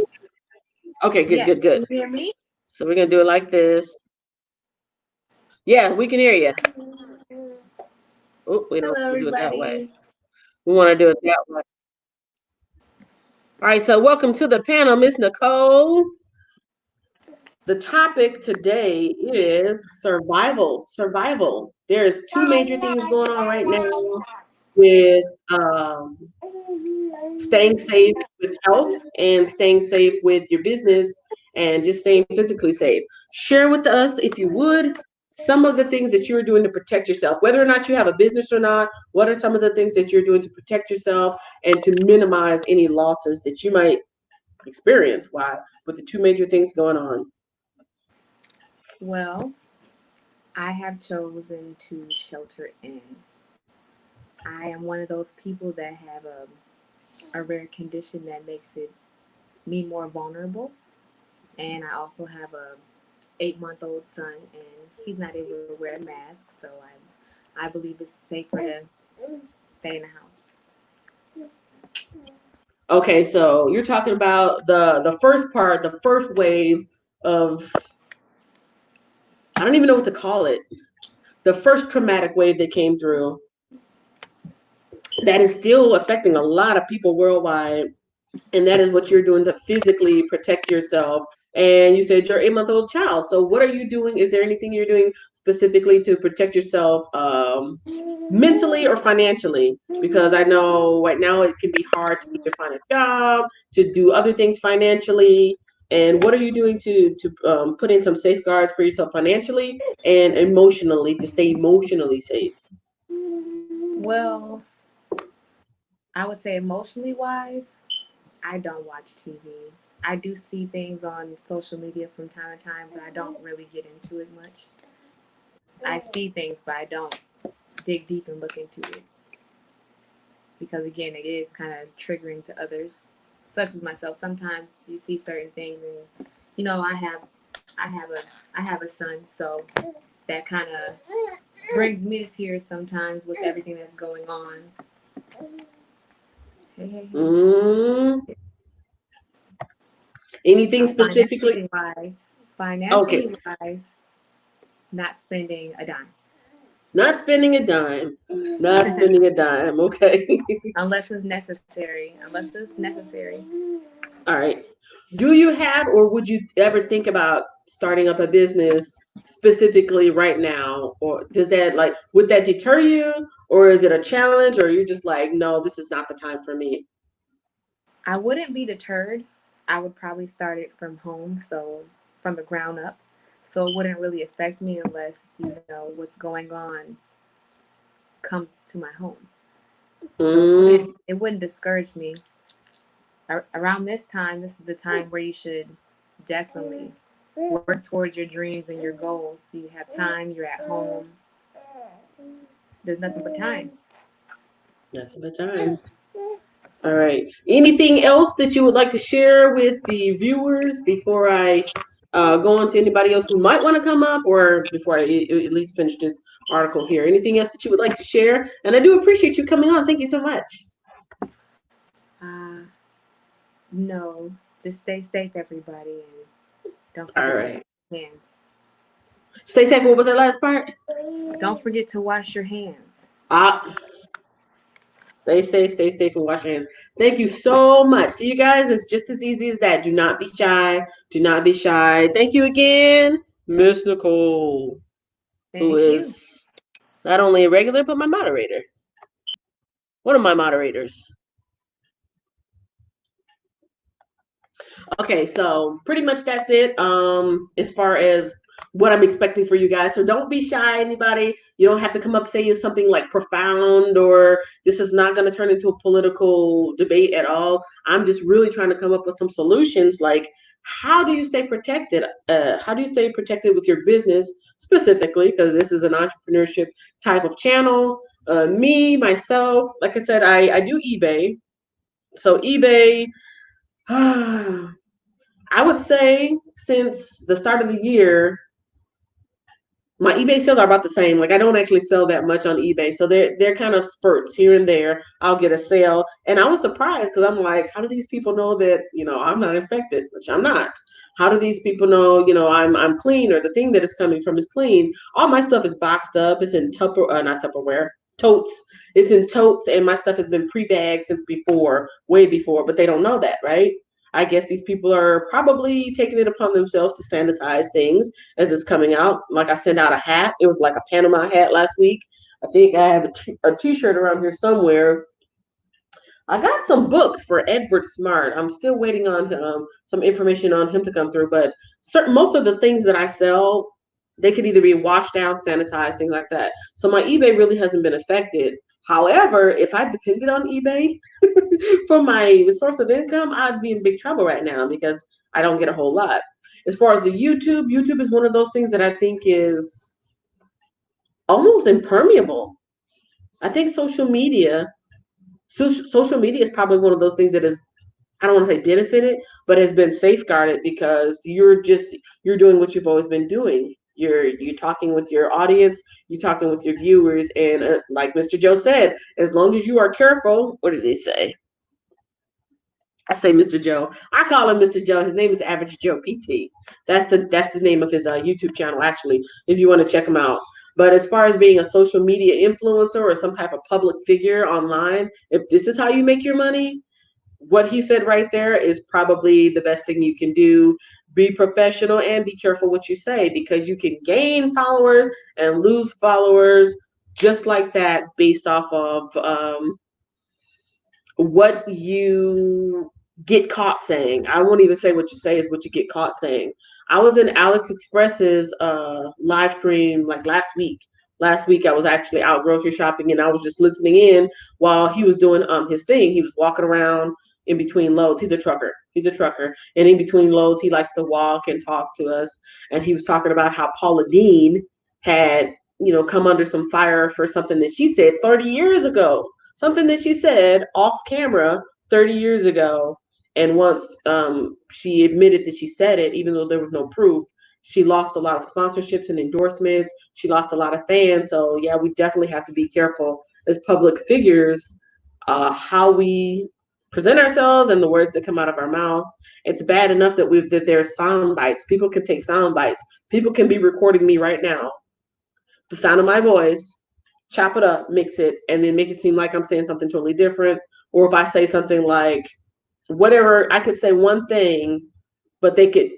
[SPEAKER 1] Okay, good,
[SPEAKER 2] Yes.
[SPEAKER 1] good, good.
[SPEAKER 2] Can you hear me?
[SPEAKER 1] So we're going to do it like this. Yeah, we can hear you. Oh, we don't
[SPEAKER 2] Hello,
[SPEAKER 1] do it that way.
[SPEAKER 2] everybody.
[SPEAKER 1] We want to do it that way. All right, so welcome to the panel, Miss Nicole. The topic today is survival. Survival. There's two major things going on right now with staying safe with health and staying safe with your business and just staying physically safe. Share with us, if you would, some of the things that you're doing to protect yourself, whether or not you have a business or not. What are some of the things that you're doing to protect yourself and to minimize any losses that you might experience? Why? With the two major things going on.
[SPEAKER 2] Well, I have chosen to shelter in. I am one of those people that have a rare condition that makes me more vulnerable, and I also have a 8-month-old son, and he's not able to wear a mask, so I believe it's safer to stay in the house.
[SPEAKER 1] Okay, so you're talking about the first part, the first wave of, I don't even know what to call it. The first traumatic wave that came through. that is still affecting a lot of people worldwide. And that is what you're doing to physically protect yourself. And you said you're 8-month-old child. So what are you doing? Is there anything you're doing specifically to protect yourself mentally or financially? Because I know right now it can be hard to either find a job, to do other things financially. And what are you doing to put in some safeguards for yourself financially and emotionally to stay emotionally safe?
[SPEAKER 2] Well, I would say emotionally wise, I don't watch TV. I do see things on social media from time to time, but I don't really get into it much. I see things, but I don't dig deep and look into it because again, it is kind of triggering to others, such as myself. Sometimes you see certain things, and I have a son, so that kind of brings me to tears sometimes with everything that's going on. Hey.
[SPEAKER 1] Anything specifically?
[SPEAKER 2] Financially wise, not spending a dime.
[SPEAKER 1] Not spending a dime. Not spending a dime. Okay.
[SPEAKER 2] Unless it's necessary.
[SPEAKER 1] All right. Do you have, or would you ever think about starting up a business specifically right now? Or does that, like, would that deter you? Or is it a challenge? Or you're just like, no, this is not the time for me?
[SPEAKER 2] I wouldn't be deterred. I would probably start it from home, so from the ground up. So it wouldn't really affect me unless, what's going on comes to my home. So it wouldn't discourage me. Around this time, this is the time where you should definitely work towards your dreams and your goals. You have time, you're at home. There's nothing but time.
[SPEAKER 1] Nothing but time. All right. Anything else that you would like to share with the viewers before I go on to anybody else who might want to come up, or before I at least finish this article here? Anything else that you would like to share? And I do appreciate you coming on. Thank you so much.
[SPEAKER 2] No, just stay safe, everybody, and don't forget to wash your hands.
[SPEAKER 1] Stay safe. What was that last part?
[SPEAKER 2] Don't forget to wash your hands.
[SPEAKER 1] Stay safe, and wash your hands. Thank you so much. See you guys. It's just as easy as that. Do not be shy. Do not be shy. Thank you again, Miss Nicole, who is not only a regular, but my moderator. One of my moderators. Okay, so pretty much that's it. As far as what I'm expecting for you guys. So don't be shy, anybody. You don't have to come up saying something like profound, or this is not going to turn into a political debate at all. I'm just really trying to come up with some solutions, like how do you stay protected? How do you stay protected with your business specifically? Because this is an entrepreneurship type of channel. Myself, like I said, I do eBay. So eBay, I would say since the start of the year, my eBay sales are about the same. Like I don't actually sell that much on eBay, so they're kind of spurts here and there. I'll get a sale, and I was surprised because I'm like, how do these people know that I'm not infected, which I'm not? How do these people know I'm clean, or the thing that it's coming from is clean? All my stuff is boxed up. It's in not Tupperware, totes. It's in totes, and my stuff has been pre-bagged since before, way before. But they don't know that, right? I guess these people are probably taking it upon themselves to sanitize things as it's coming out. Like I sent out a hat. It was like a Panama hat last week. I think I have a t-shirt around here somewhere. I got some books for Edward Smart. I'm still waiting on some information on him to come through. But most of the things that I sell, they could either be washed down, sanitized, things like that. So my eBay really hasn't been affected. However, if I depended on eBay for my source of income, I'd be in big trouble right now because I don't get a whole lot. As far as the YouTube is one of those things that I think is almost impermeable. I think social media is probably one of those things that is, I don't want to say benefited, but has been safeguarded because you're doing what you've always been doing. You're talking with your audience, you're talking with your viewers, and like Mr. Joe said, as long as you are careful. What did he say? I say Mr. Joe. I call him Mr. Joe. His name is Average Joe PT. That's the name of his YouTube channel, actually, if you want to check him out. But as far as being a social media influencer or some type of public figure online, if this is how you make your money, what he said right there is probably the best thing you can do. Be professional and be careful what you say, because you can gain followers and lose followers just like that based off of what you get caught saying. I won't even say what you say is what you get caught saying. I was in Alex Express's live stream like last week. Last week I was actually out grocery shopping and I was just listening in while he was doing his thing. He was walking around in between loads. He's a trucker. He's a trucker. And in between loads he likes to walk and talk to us. And he was talking about how Paula Dean had, come under some fire for something that she said 30 years ago. Something that she said off camera 30 years ago. And once she admitted that she said it, even though there was no proof, she lost a lot of sponsorships and endorsements. She lost a lot of fans. So, yeah, we definitely have to be careful as public figures how we present ourselves and the words that come out of our mouth. It's bad enough that there's sound bites. People can take sound bites. People can be recording me right now, the sound of my voice, chop it up, mix it, and then make it seem like I'm saying something totally different. Or if I say something like whatever, I could say one thing, but they could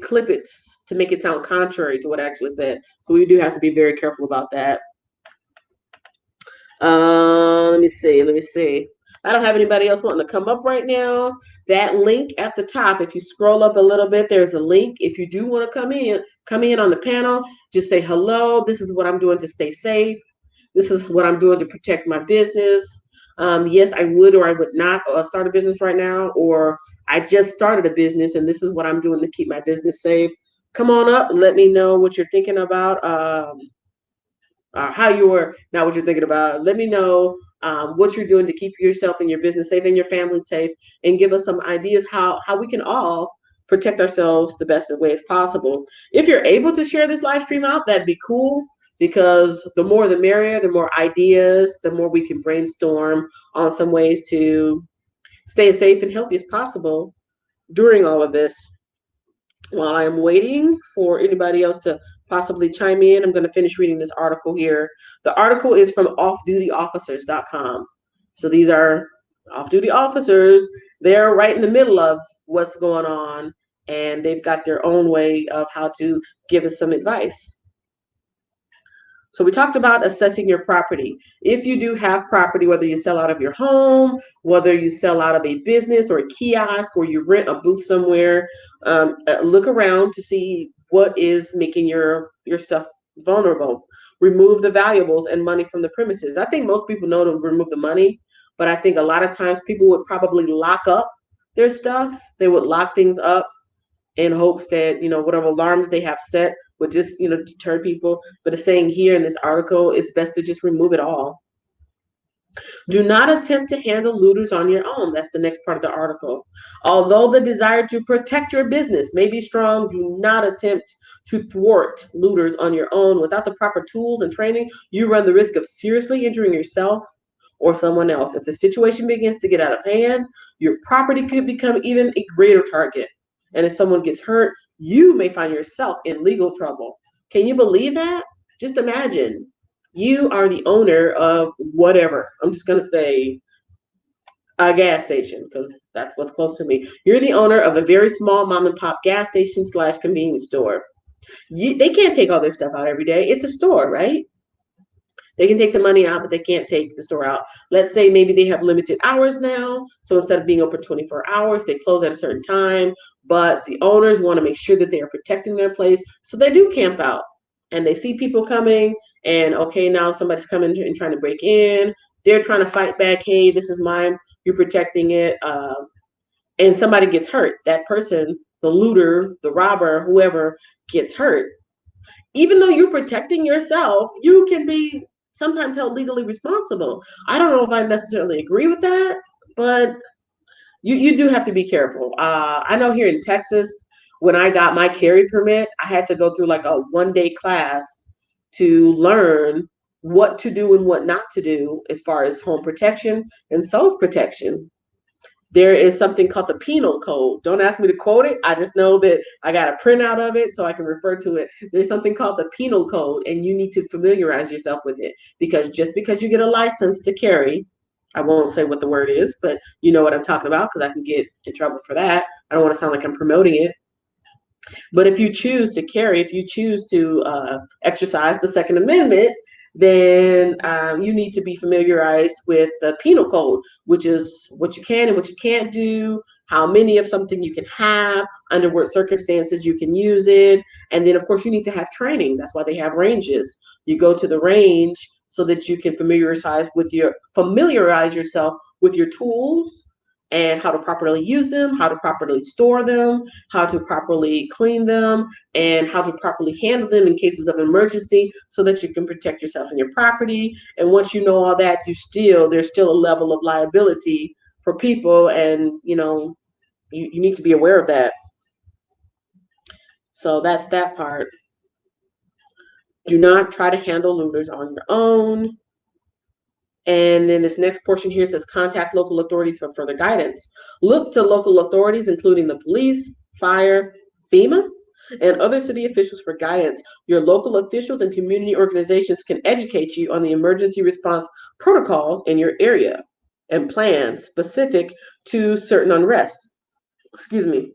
[SPEAKER 1] clip it to make it sound contrary to what I actually said. So we do have to be very careful about that. Let me see. Let me see. I don't have anybody else wanting to come up right now. That link at the top, if you scroll up a little bit, there's a link. If you do want to come in on the panel, just say hello. This is what I'm doing to stay safe. This is what I'm doing to protect my business. Yes, I would or I would not start a business right now, or I just started a business and this is what I'm doing to keep my business safe. Come on up. Let me know what you're thinking about. How you're not what you're thinking about. Let me know what you're doing to keep yourself and your business safe and your family safe, and give us some ideas how we can all protect ourselves the best way as possible. If you're able to share this live stream out, that'd be cool, because the more the merrier, the more ideas, the more we can brainstorm on some ways to stay as safe and healthy as possible during all of this. While I'm waiting for anybody else to possibly chime in, I'm going to finish reading this article here. The article is from offdutyofficers.com. So these are off-duty officers. They're right in the middle of what's going on, and they've got their own way of how to give us some advice. So we talked about assessing your property. If you do have property, whether you sell out of your home, whether you sell out of a business or a kiosk, or you rent a booth somewhere, look around to see what is making your stuff vulnerable. Remove the valuables and money from the premises. I think most people know to remove the money, but I think a lot of times people would probably lock up their stuff. They would lock things up in hopes that, whatever alarms they have set would just, deter people. But it's saying here in this article, it's best to just remove it all. Do not attempt to handle looters on your own. That's the next part of the article. Although the desire to protect your business may be strong, do not attempt to thwart looters on your own. Without the proper tools and training, you run the risk of seriously injuring yourself or someone else. If the situation begins to get out of hand, your property could become even a greater target. And if someone gets hurt, you may find yourself in legal trouble. Can you believe that? Just imagine. You are the owner of whatever. I'm just going to say a gas station, because that's what's close to me. You're the owner of a very small mom and pop gas station / convenience store. They can't take all their stuff out every day. It's a store, right? They can take the money out, but they can't take the store out. Let's say maybe they have limited hours now. So instead of being open 24 hours, they close at a certain time. But the owners want to make sure that they are protecting their place. So they do camp out. And they see people coming. And, okay, now somebody's coming and trying to break in. They're trying to fight back. Hey, this is mine. You're protecting it. And somebody gets hurt. That person, the looter, the robber, whoever gets hurt. Even though you're protecting yourself, you can be sometimes held legally responsible. I don't know if I necessarily agree with that, but you do have to be careful. I know here in Texas, when I got my carry permit, I had to go through like a 1-day class to learn what to do and what not to do as far as home protection and self-protection. there is something called the Penal Code. Don't ask me to quote it. I just know that I got a printout of it so I can refer to it. There's something called the Penal Code, and you need to familiarize yourself with it, because just because you get a license to carry, I won't say what the word is, but you know what I'm talking about, because I can get in trouble for that. I don't want to sound like I'm promoting it. But if you choose to carry, if you choose to exercise the Second Amendment, then you need to be familiarized with the penal code, which is what you can and what you can't do, how many of something you can have, under what circumstances you can use it. And then, of course, you need to have training. That's why they have ranges. You go to the range so that you can familiarize yourself with your tools and how to properly use them, how to properly store them, how to properly clean them, and how to properly handle them in cases of emergency so that you can protect yourself and your property. And once you know all that, there's still a level of liability for people, and you need to be aware of that. So that's that part. Do not try to handle looters on your own. And then this next portion here says contact local authorities for further guidance. Look to local authorities, including the police, fire, FEMA, and other city officials for guidance. Your local officials and community organizations can educate you on the emergency response protocols in your area and plans specific to certain unrest. Excuse me.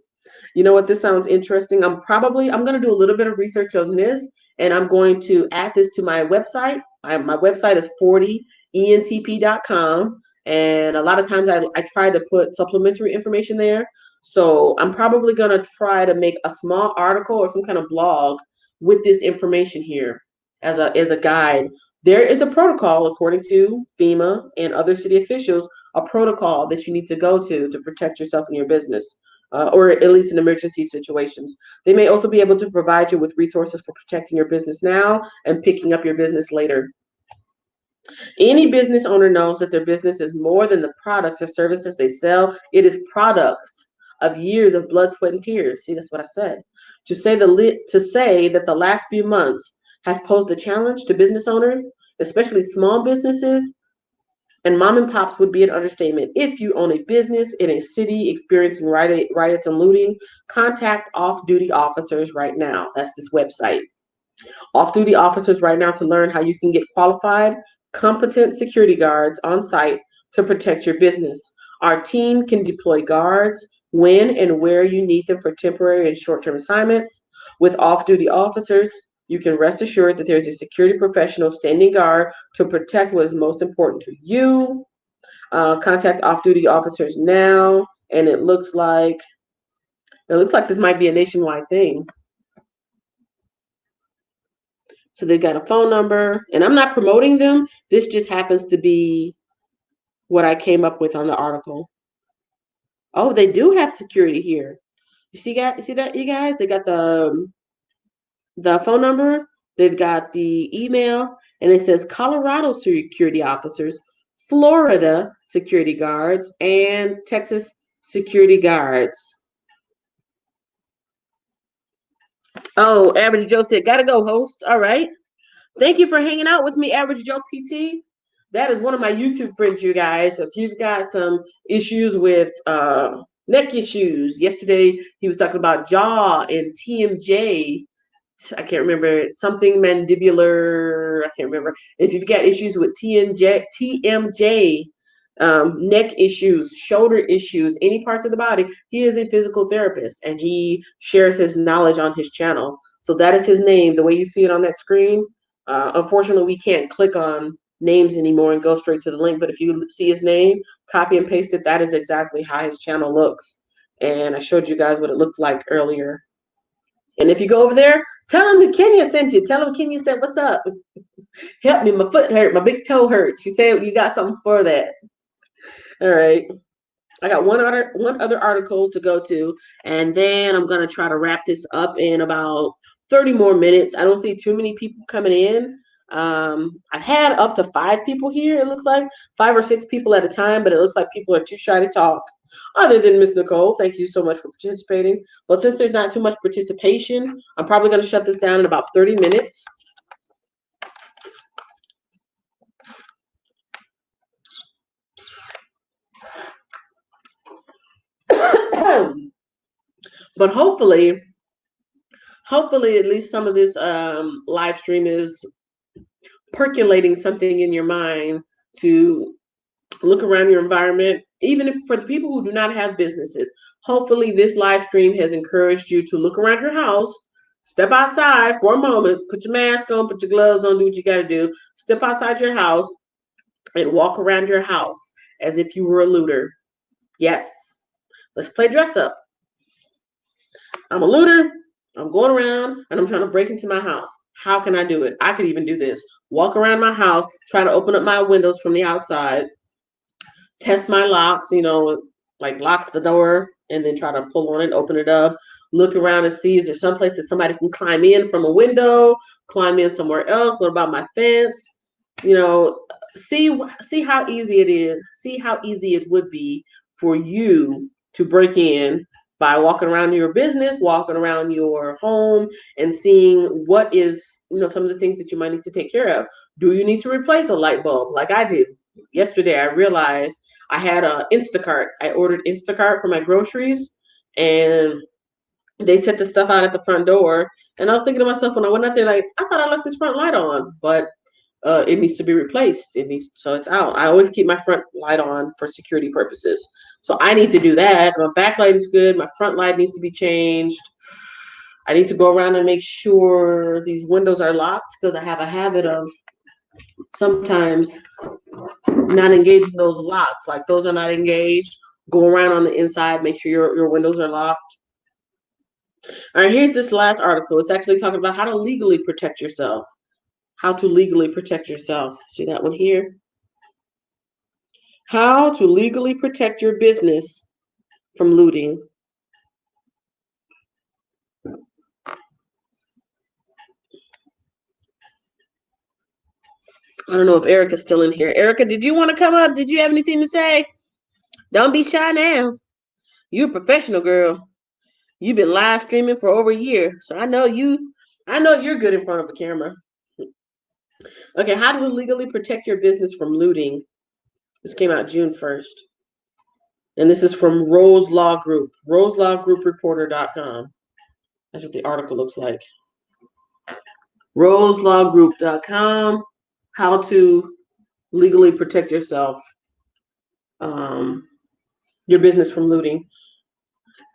[SPEAKER 1] You know what? This sounds interesting. I'm going to do a little bit of research on this, and I'm going to add this to my website. My website is 40entp.com, and a lot of times I try to put supplementary information there. So I'm probably going to try to make a small article or some kind of blog with this information here as a guide. There is a protocol, according to FEMA and other city officials, a protocol that you need to go to protect yourself and your business. Or at least in emergency situations. They may also be able to provide you with resources for protecting your business now and picking up your business later. Any business owner knows that their business is more than the products or services they sell. It is products of years of blood, sweat, and tears. See, that's what I said. To say that the last few months have posed a challenge to business owners, especially small businesses, and mom and pops would be an understatement. If you own a business in a city experiencing riots and looting, contact off-duty officers right now. That's this website. Off-duty officers right now to learn how you can get qualified, competent security guards on site to protect your business. Our team can deploy guards when and where you need them for temporary and short-term assignments. With off-duty officers, you can rest assured that there's a security professional standing guard to protect what is most important to you. Contact off-duty officers now, and it looks like this might be a nationwide thing. So they've got a phone number, and I'm not promoting them. This just happens to be what I came up with on the article. Oh, they do have security here. You see that, you guys? They got the phone number, they've got the email, and it says Colorado security officers, Florida security guards, and Texas security guards. Oh, Average Joe said, gotta go, host. All right. Thank you for hanging out with me, Average Joe PT. That is one of my YouTube friends, you guys. So if you've got some issues with neck issues, yesterday he was talking about jaw and TMJ. I can't remember, something mandibular. I can't remember. If you've got issues with TMJ, neck issues, shoulder issues, any parts of the body, he is a physical therapist, and he shares his knowledge on his channel. So that is his name, the way you see it on that screen. Unfortunately, we can't click on names anymore and go straight to the link. But if you see his name, copy and paste it. That is exactly how his channel looks. And I showed you guys what it looked like earlier. And if you go over there, tell him that Kenya sent you. Tell him Kenya said, what's up? Help me, my foot hurt, my big toe hurts. She said you got something for that. All right. I got one other article to go to, and then I'm going to try to wrap this up in about 30 more minutes. I don't see too many people coming in. I've had up to 5 people here, it looks like 5 or 6 people at a time, but it looks like people are too shy to talk. Other than Miss Nicole, thank you so much for participating. But since there's not too much participation, I'm probably going to shut this down in about 30 minutes. But hopefully at least some of this live stream is percolating something in your mind to look around your environment, even if for the people who do not have businesses. Hopefully this live stream has encouraged you to look around your house, step outside for a moment, put your mask on, put your gloves on, do what you got to do, step outside your house and walk around your house as if you were a looter. Yes, let's play dress up. I'm a looter. I'm going around and I'm trying to break into my house. How can I do it? I could even do this. Walk around my house, try to open up my windows from the outside, test my locks, like lock the door and then try to pull on it, open it up, look around and see is there someplace that somebody can climb in from a window, climb in somewhere else. What about my fence? See how easy it is. See how easy it would be for you to break in by walking around your business, walking around your home, and seeing what is, some of the things that you might need to take care of. Do you need to replace a light bulb like I did? Yesterday, I realized I had a Instacart. I ordered Instacart for my groceries, and they set the stuff out at the front door. And I was thinking to myself when I went out there, like, I thought I left this front light on, but it needs to be replaced. So it's out. I always keep my front light on for security purposes. So I need to do that. My back light is good. My front light needs to be changed. I need to go around and make sure these windows are locked because I have a habit of sometimes not engaging those locks. Like those are not engaged. Go around on the inside, make sure your windows are locked. All right, here's this last article. It's actually talking about how to legally protect yourself. How to legally protect yourself. See that one here? How to legally protect your business from looting. I don't know if Erica's still in here. Erica, did you want to come up? Did you have anything to say? Don't be shy now. You're a professional, girl. You've been live streaming for over a year, so I know you're good in front of a camera. Okay, how to legally protect your business from looting. This came out June 1st. And this is from Rose Law Group, roselawgroupreporter.com. That's what the article looks like. roselawgroup.com, how to legally protect yourself, your business from looting.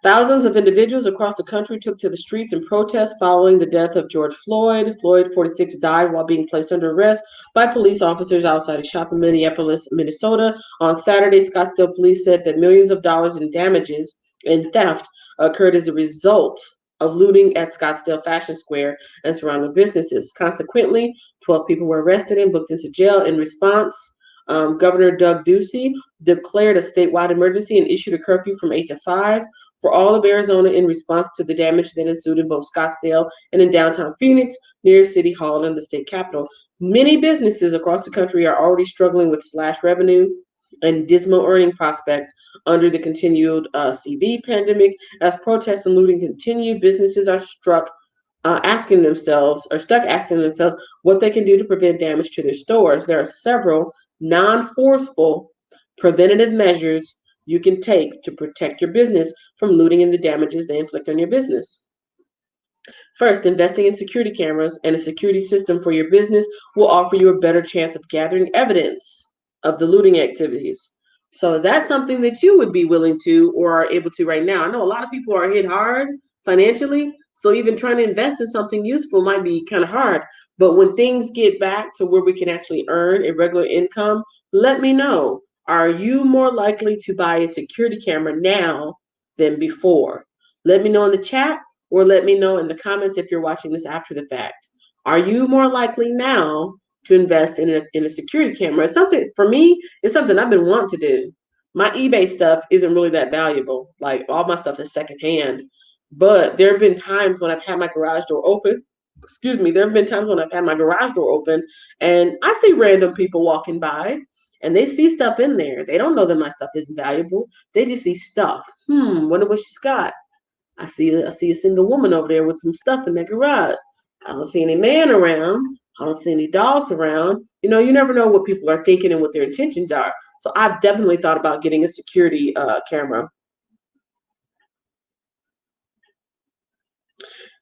[SPEAKER 1] Thousands of individuals across the country took to the streets in protest following the death of George Floyd. Floyd, 46, died while being placed under arrest by police officers outside a shop in Minneapolis, Minnesota. On Saturday, Scottsdale police said that millions of dollars in damages and theft occurred as a result of looting at Scottsdale Fashion Square and surrounding businesses. Consequently, 12 people were arrested and booked into jail. In response, Governor Doug Ducey declared a statewide emergency and issued a curfew from 8 to 5 for all of Arizona in response to the damage that ensued in both Scottsdale and in downtown Phoenix near City Hall and the state capitol. Many businesses across the country are already struggling with slashed revenue and dismal earning prospects under the continued CV pandemic. As protests and looting continue, businesses are stuck asking themselves what they can do to prevent damage to their stores. There are several non-forceful preventative measures you can take to protect your business from looting and the damages they inflict on your business. First, investing in security cameras and a security system for your business will offer you a better chance of gathering evidence of the looting activities. So is that something that you would be willing to or are able to right now? I know a lot of people are hit hard financially, so even trying to invest in something useful might be kind of hard. But when things get back to where we can actually earn a regular income, let me know. Are you more likely to buy a security camera now than before? Let me know in the chat or let me know in the comments if you're watching this after the fact. Are you more likely now to invest in a security camera? It's something, for me, it's something I've been wanting to do. My eBay stuff isn't really that valuable. Like all my stuff is secondhand. But there have been times when I've had my garage door open. There have been times when I've had my garage door open and I see random people walking by and they see stuff in there. They don't know that my stuff isn't valuable. They just see stuff. Wonder what she's got. I see a single woman over there with some stuff in their garage. I don't see any man around. I don't see any dogs around. You never know what people are thinking and what their intentions are. So I've definitely thought about getting a security camera.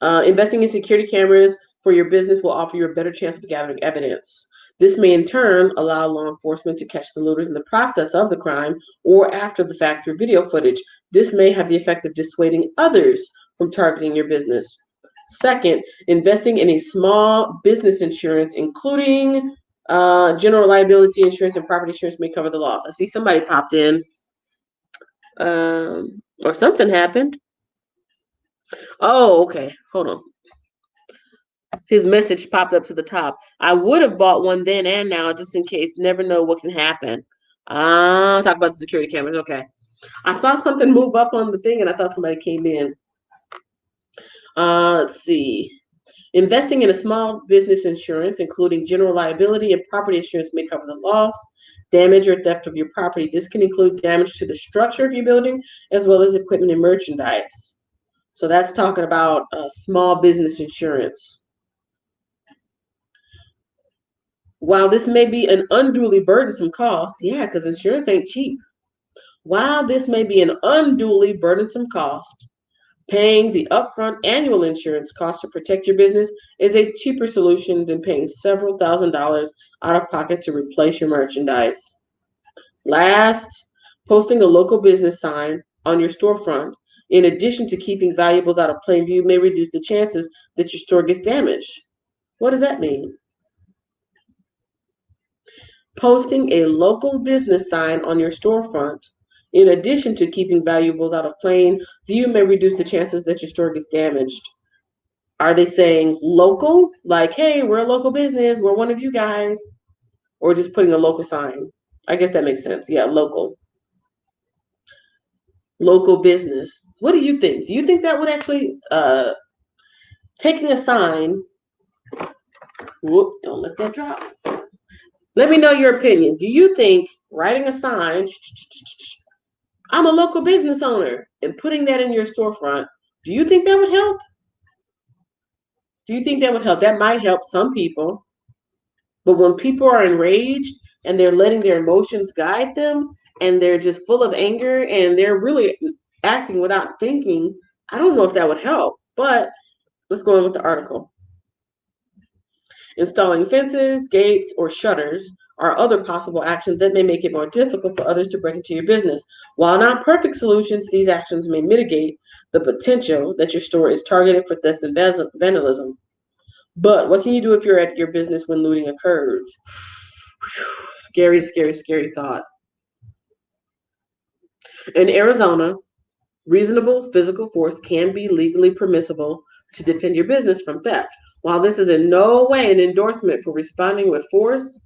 [SPEAKER 1] Investing in security cameras for your business will offer you a better chance of gathering evidence. This may in turn allow law enforcement to catch the looters in the process of the crime or after the fact through video footage. This may have the effect of dissuading others from targeting your business. Second, investing in a small business insurance, including general liability insurance and property insurance, may cover the loss. I see somebody popped in, or something happened. Oh, okay. Hold on. His message popped up to the top. I would have bought one then and now, just in case. Never know what can happen. Talk about the security cameras. Okay. I saw something move up on the thing, and I thought somebody came in. Let's see. Investing in a small business insurance, including general liability and property insurance, may cover the loss, damage, or theft of your property. This can include damage to the structure of your building, as well as equipment and merchandise. So that's talking about small business insurance. While this may be an unduly burdensome cost, yeah, because insurance ain't cheap. While this may be an unduly burdensome cost, paying the upfront annual insurance cost to protect your business is a cheaper solution than paying several $1,000s out of pocket to replace your merchandise. Last, posting a local business sign on your storefront, in addition to keeping valuables out of plain view, may reduce the chances that your store gets damaged. What does that mean? Posting a local business sign on your storefront, in addition to keeping valuables out of plain view, may reduce the chances that your store gets damaged. Are they saying local? Like, hey, we're a local business, we're one of you guys. Or just putting a local sign? I guess that makes sense. Yeah, local. Local business. What do you think? Do you think that would actually, taking a sign, whoop, don't let that drop. Let me know your opinion. Do you think writing a sign, I'm a local business owner, and putting that in your storefront, do you think that would help? Do you think that would help? That might help some people. But when people are enraged and they're letting their emotions guide them and they're just full of anger and they're really acting without thinking, I don't know if that would help. But let's go on with the article. Installing fences, gates, or shutters are other possible actions that may make it more difficult for others to break into your business. While not perfect solutions, these actions may mitigate the potential that your store is targeted for theft and vandalism. But what can you do if you're at your business when looting occurs? Scary, scary, scary thought. In Arizona, reasonable physical force can be legally permissible to defend your business from theft. While this is in no way an endorsement for responding with force,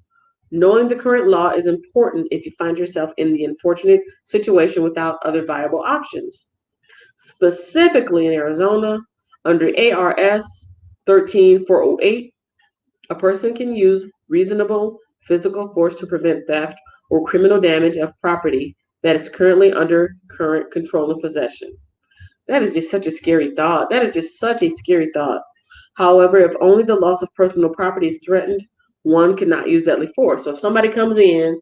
[SPEAKER 1] knowing the current law is important if you find yourself in the unfortunate situation without other viable options. Specifically in Arizona, under ARS 13408, a person can use reasonable physical force to prevent theft or criminal damage of property that is currently under current control and possession. That is just such a scary thought. That is just such a scary thought. However, if only the loss of personal property is threatened, one cannot use deadly force. So if somebody comes in,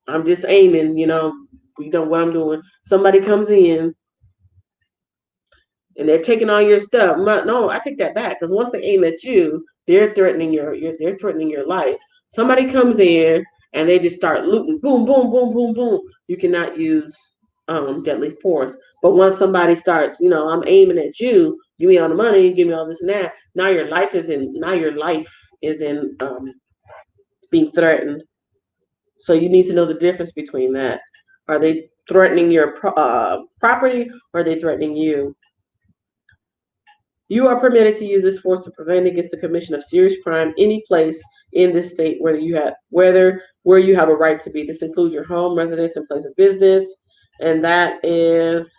[SPEAKER 1] I'm just aiming, you know what I'm doing. Somebody comes in and they're taking all your stuff. No, I take that back, because once they aim at you, they're threatening your life. Somebody comes in and they just start looting, boom, boom, boom, boom, boom. You cannot use deadly force. But once somebody starts, I'm aiming at you, give me all the money, give me all this and that. Now your life is in being threatened. So you need to know the difference between that. Are they threatening your property, or are they threatening you? You are permitted to use this force to prevent against the commission of serious crime any place in this state where you have a right to be. This includes your home, residence, and place of business. And that is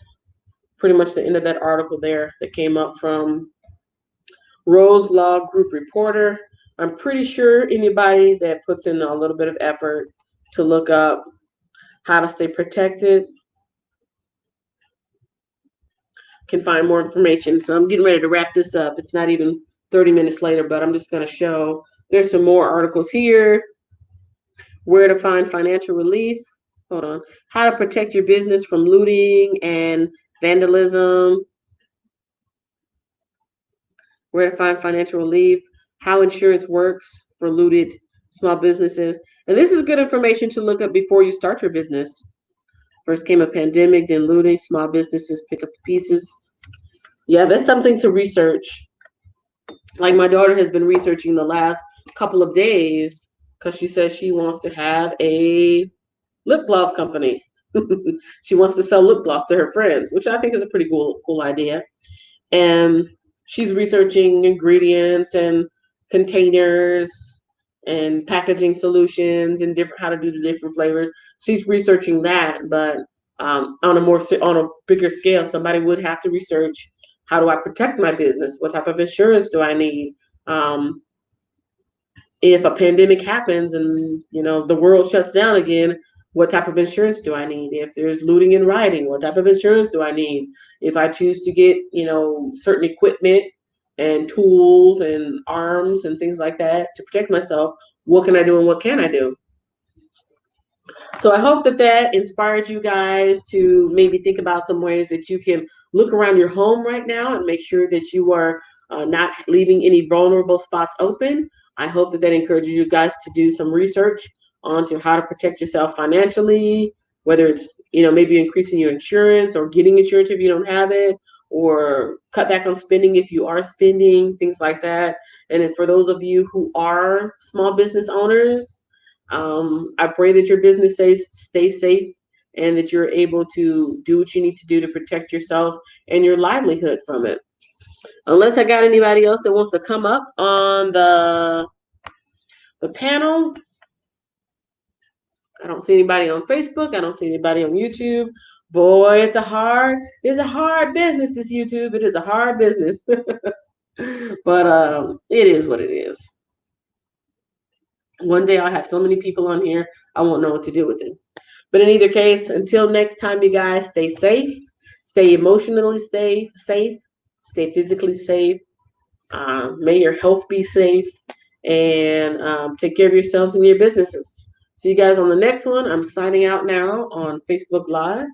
[SPEAKER 1] pretty much the end of that article there that came up from Rose Law Group Reporter. I'm pretty sure anybody that puts in a little bit of effort to look up how to stay protected can find more information. So I'm getting ready to wrap this up. It's not even 30 minutes later, but I'm just going to show there's some more articles here. Where to find financial relief. Hold on. How to protect your business from looting and vandalism. where to find financial relief, how insurance works for looted small businesses. And this is good information to look up before you start your business. First came a pandemic, then looting, small businesses pick up the pieces. Yeah, that's something to research. Like my daughter has been researching the last couple of days because she says she wants to have a lip gloss company. She wants to sell lip gloss to her friends, which I think is a pretty cool idea. And she's researching ingredients and containers and packaging solutions and different how to do the different flavors. She's researching that, but on a bigger scale, somebody would have to research how do I protect my business? What type of insurance do I need? Um, if a pandemic happens and the world shuts down again, what type of insurance do I need? If there's looting and rioting, what type of insurance do I need? If I choose to get certain equipment and tools and arms and things like that to protect myself, what can I do and what can I do? So I hope that inspires you guys to maybe think about some ways that you can look around your home right now and make sure that you are not leaving any vulnerable spots open. I hope that encourages you guys to do some research onto how to protect yourself financially, whether it's maybe increasing your insurance or getting insurance if you don't have it, or cut back on spending if you are spending, things like that. And then for those of you who are small business owners, I pray that your business stays safe and that you're able to do what you need to do to protect yourself and your livelihood from it. Unless I got anybody else that wants to come up on the panel. I don't see anybody on Facebook. I don't see anybody on YouTube. Boy, it's a hard business, this YouTube. It is a hard business. But it is what it is. One day I'll have so many people on here, I won't know what to do with it. But in either case, until next time, you guys, stay safe, stay emotionally safe, stay physically safe. May your health be safe, and take care of yourselves and your businesses. See you guys on the next one. I'm signing out now on Facebook Live.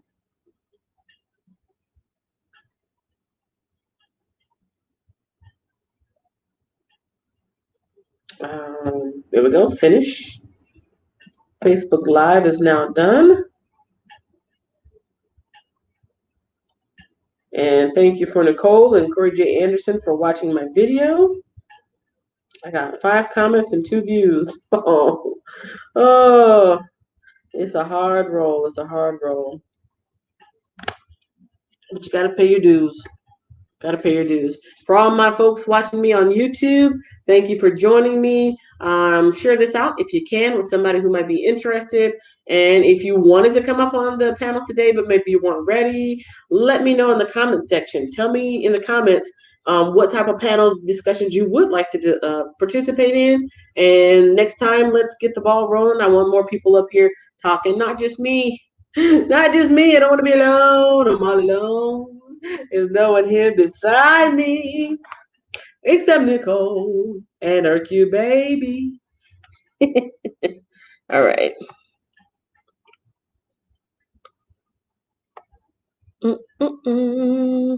[SPEAKER 1] There we go. Finish. Facebook Live is now done. And thank you for Nicole and Corey J. Anderson for watching my video. I got 5 comments and 2 views. Oh, it's a hard roll. It's a hard roll. But you got to pay your dues. Got to pay your dues. For all my folks watching me on YouTube, thank you for joining me. Share this out if you can with somebody who might be interested. And if you wanted to come up on the panel today, but maybe you weren't ready, let me know in the comment section. Tell me in the comments what type of panel discussions you would like to participate in. And next time, let's get the ball rolling. I want more people up here talking, not just me. Not just me. I don't want to be alone. I'm all alone. There's no one here beside me except Nicole and her cute baby. All right. Mm-mm-mm.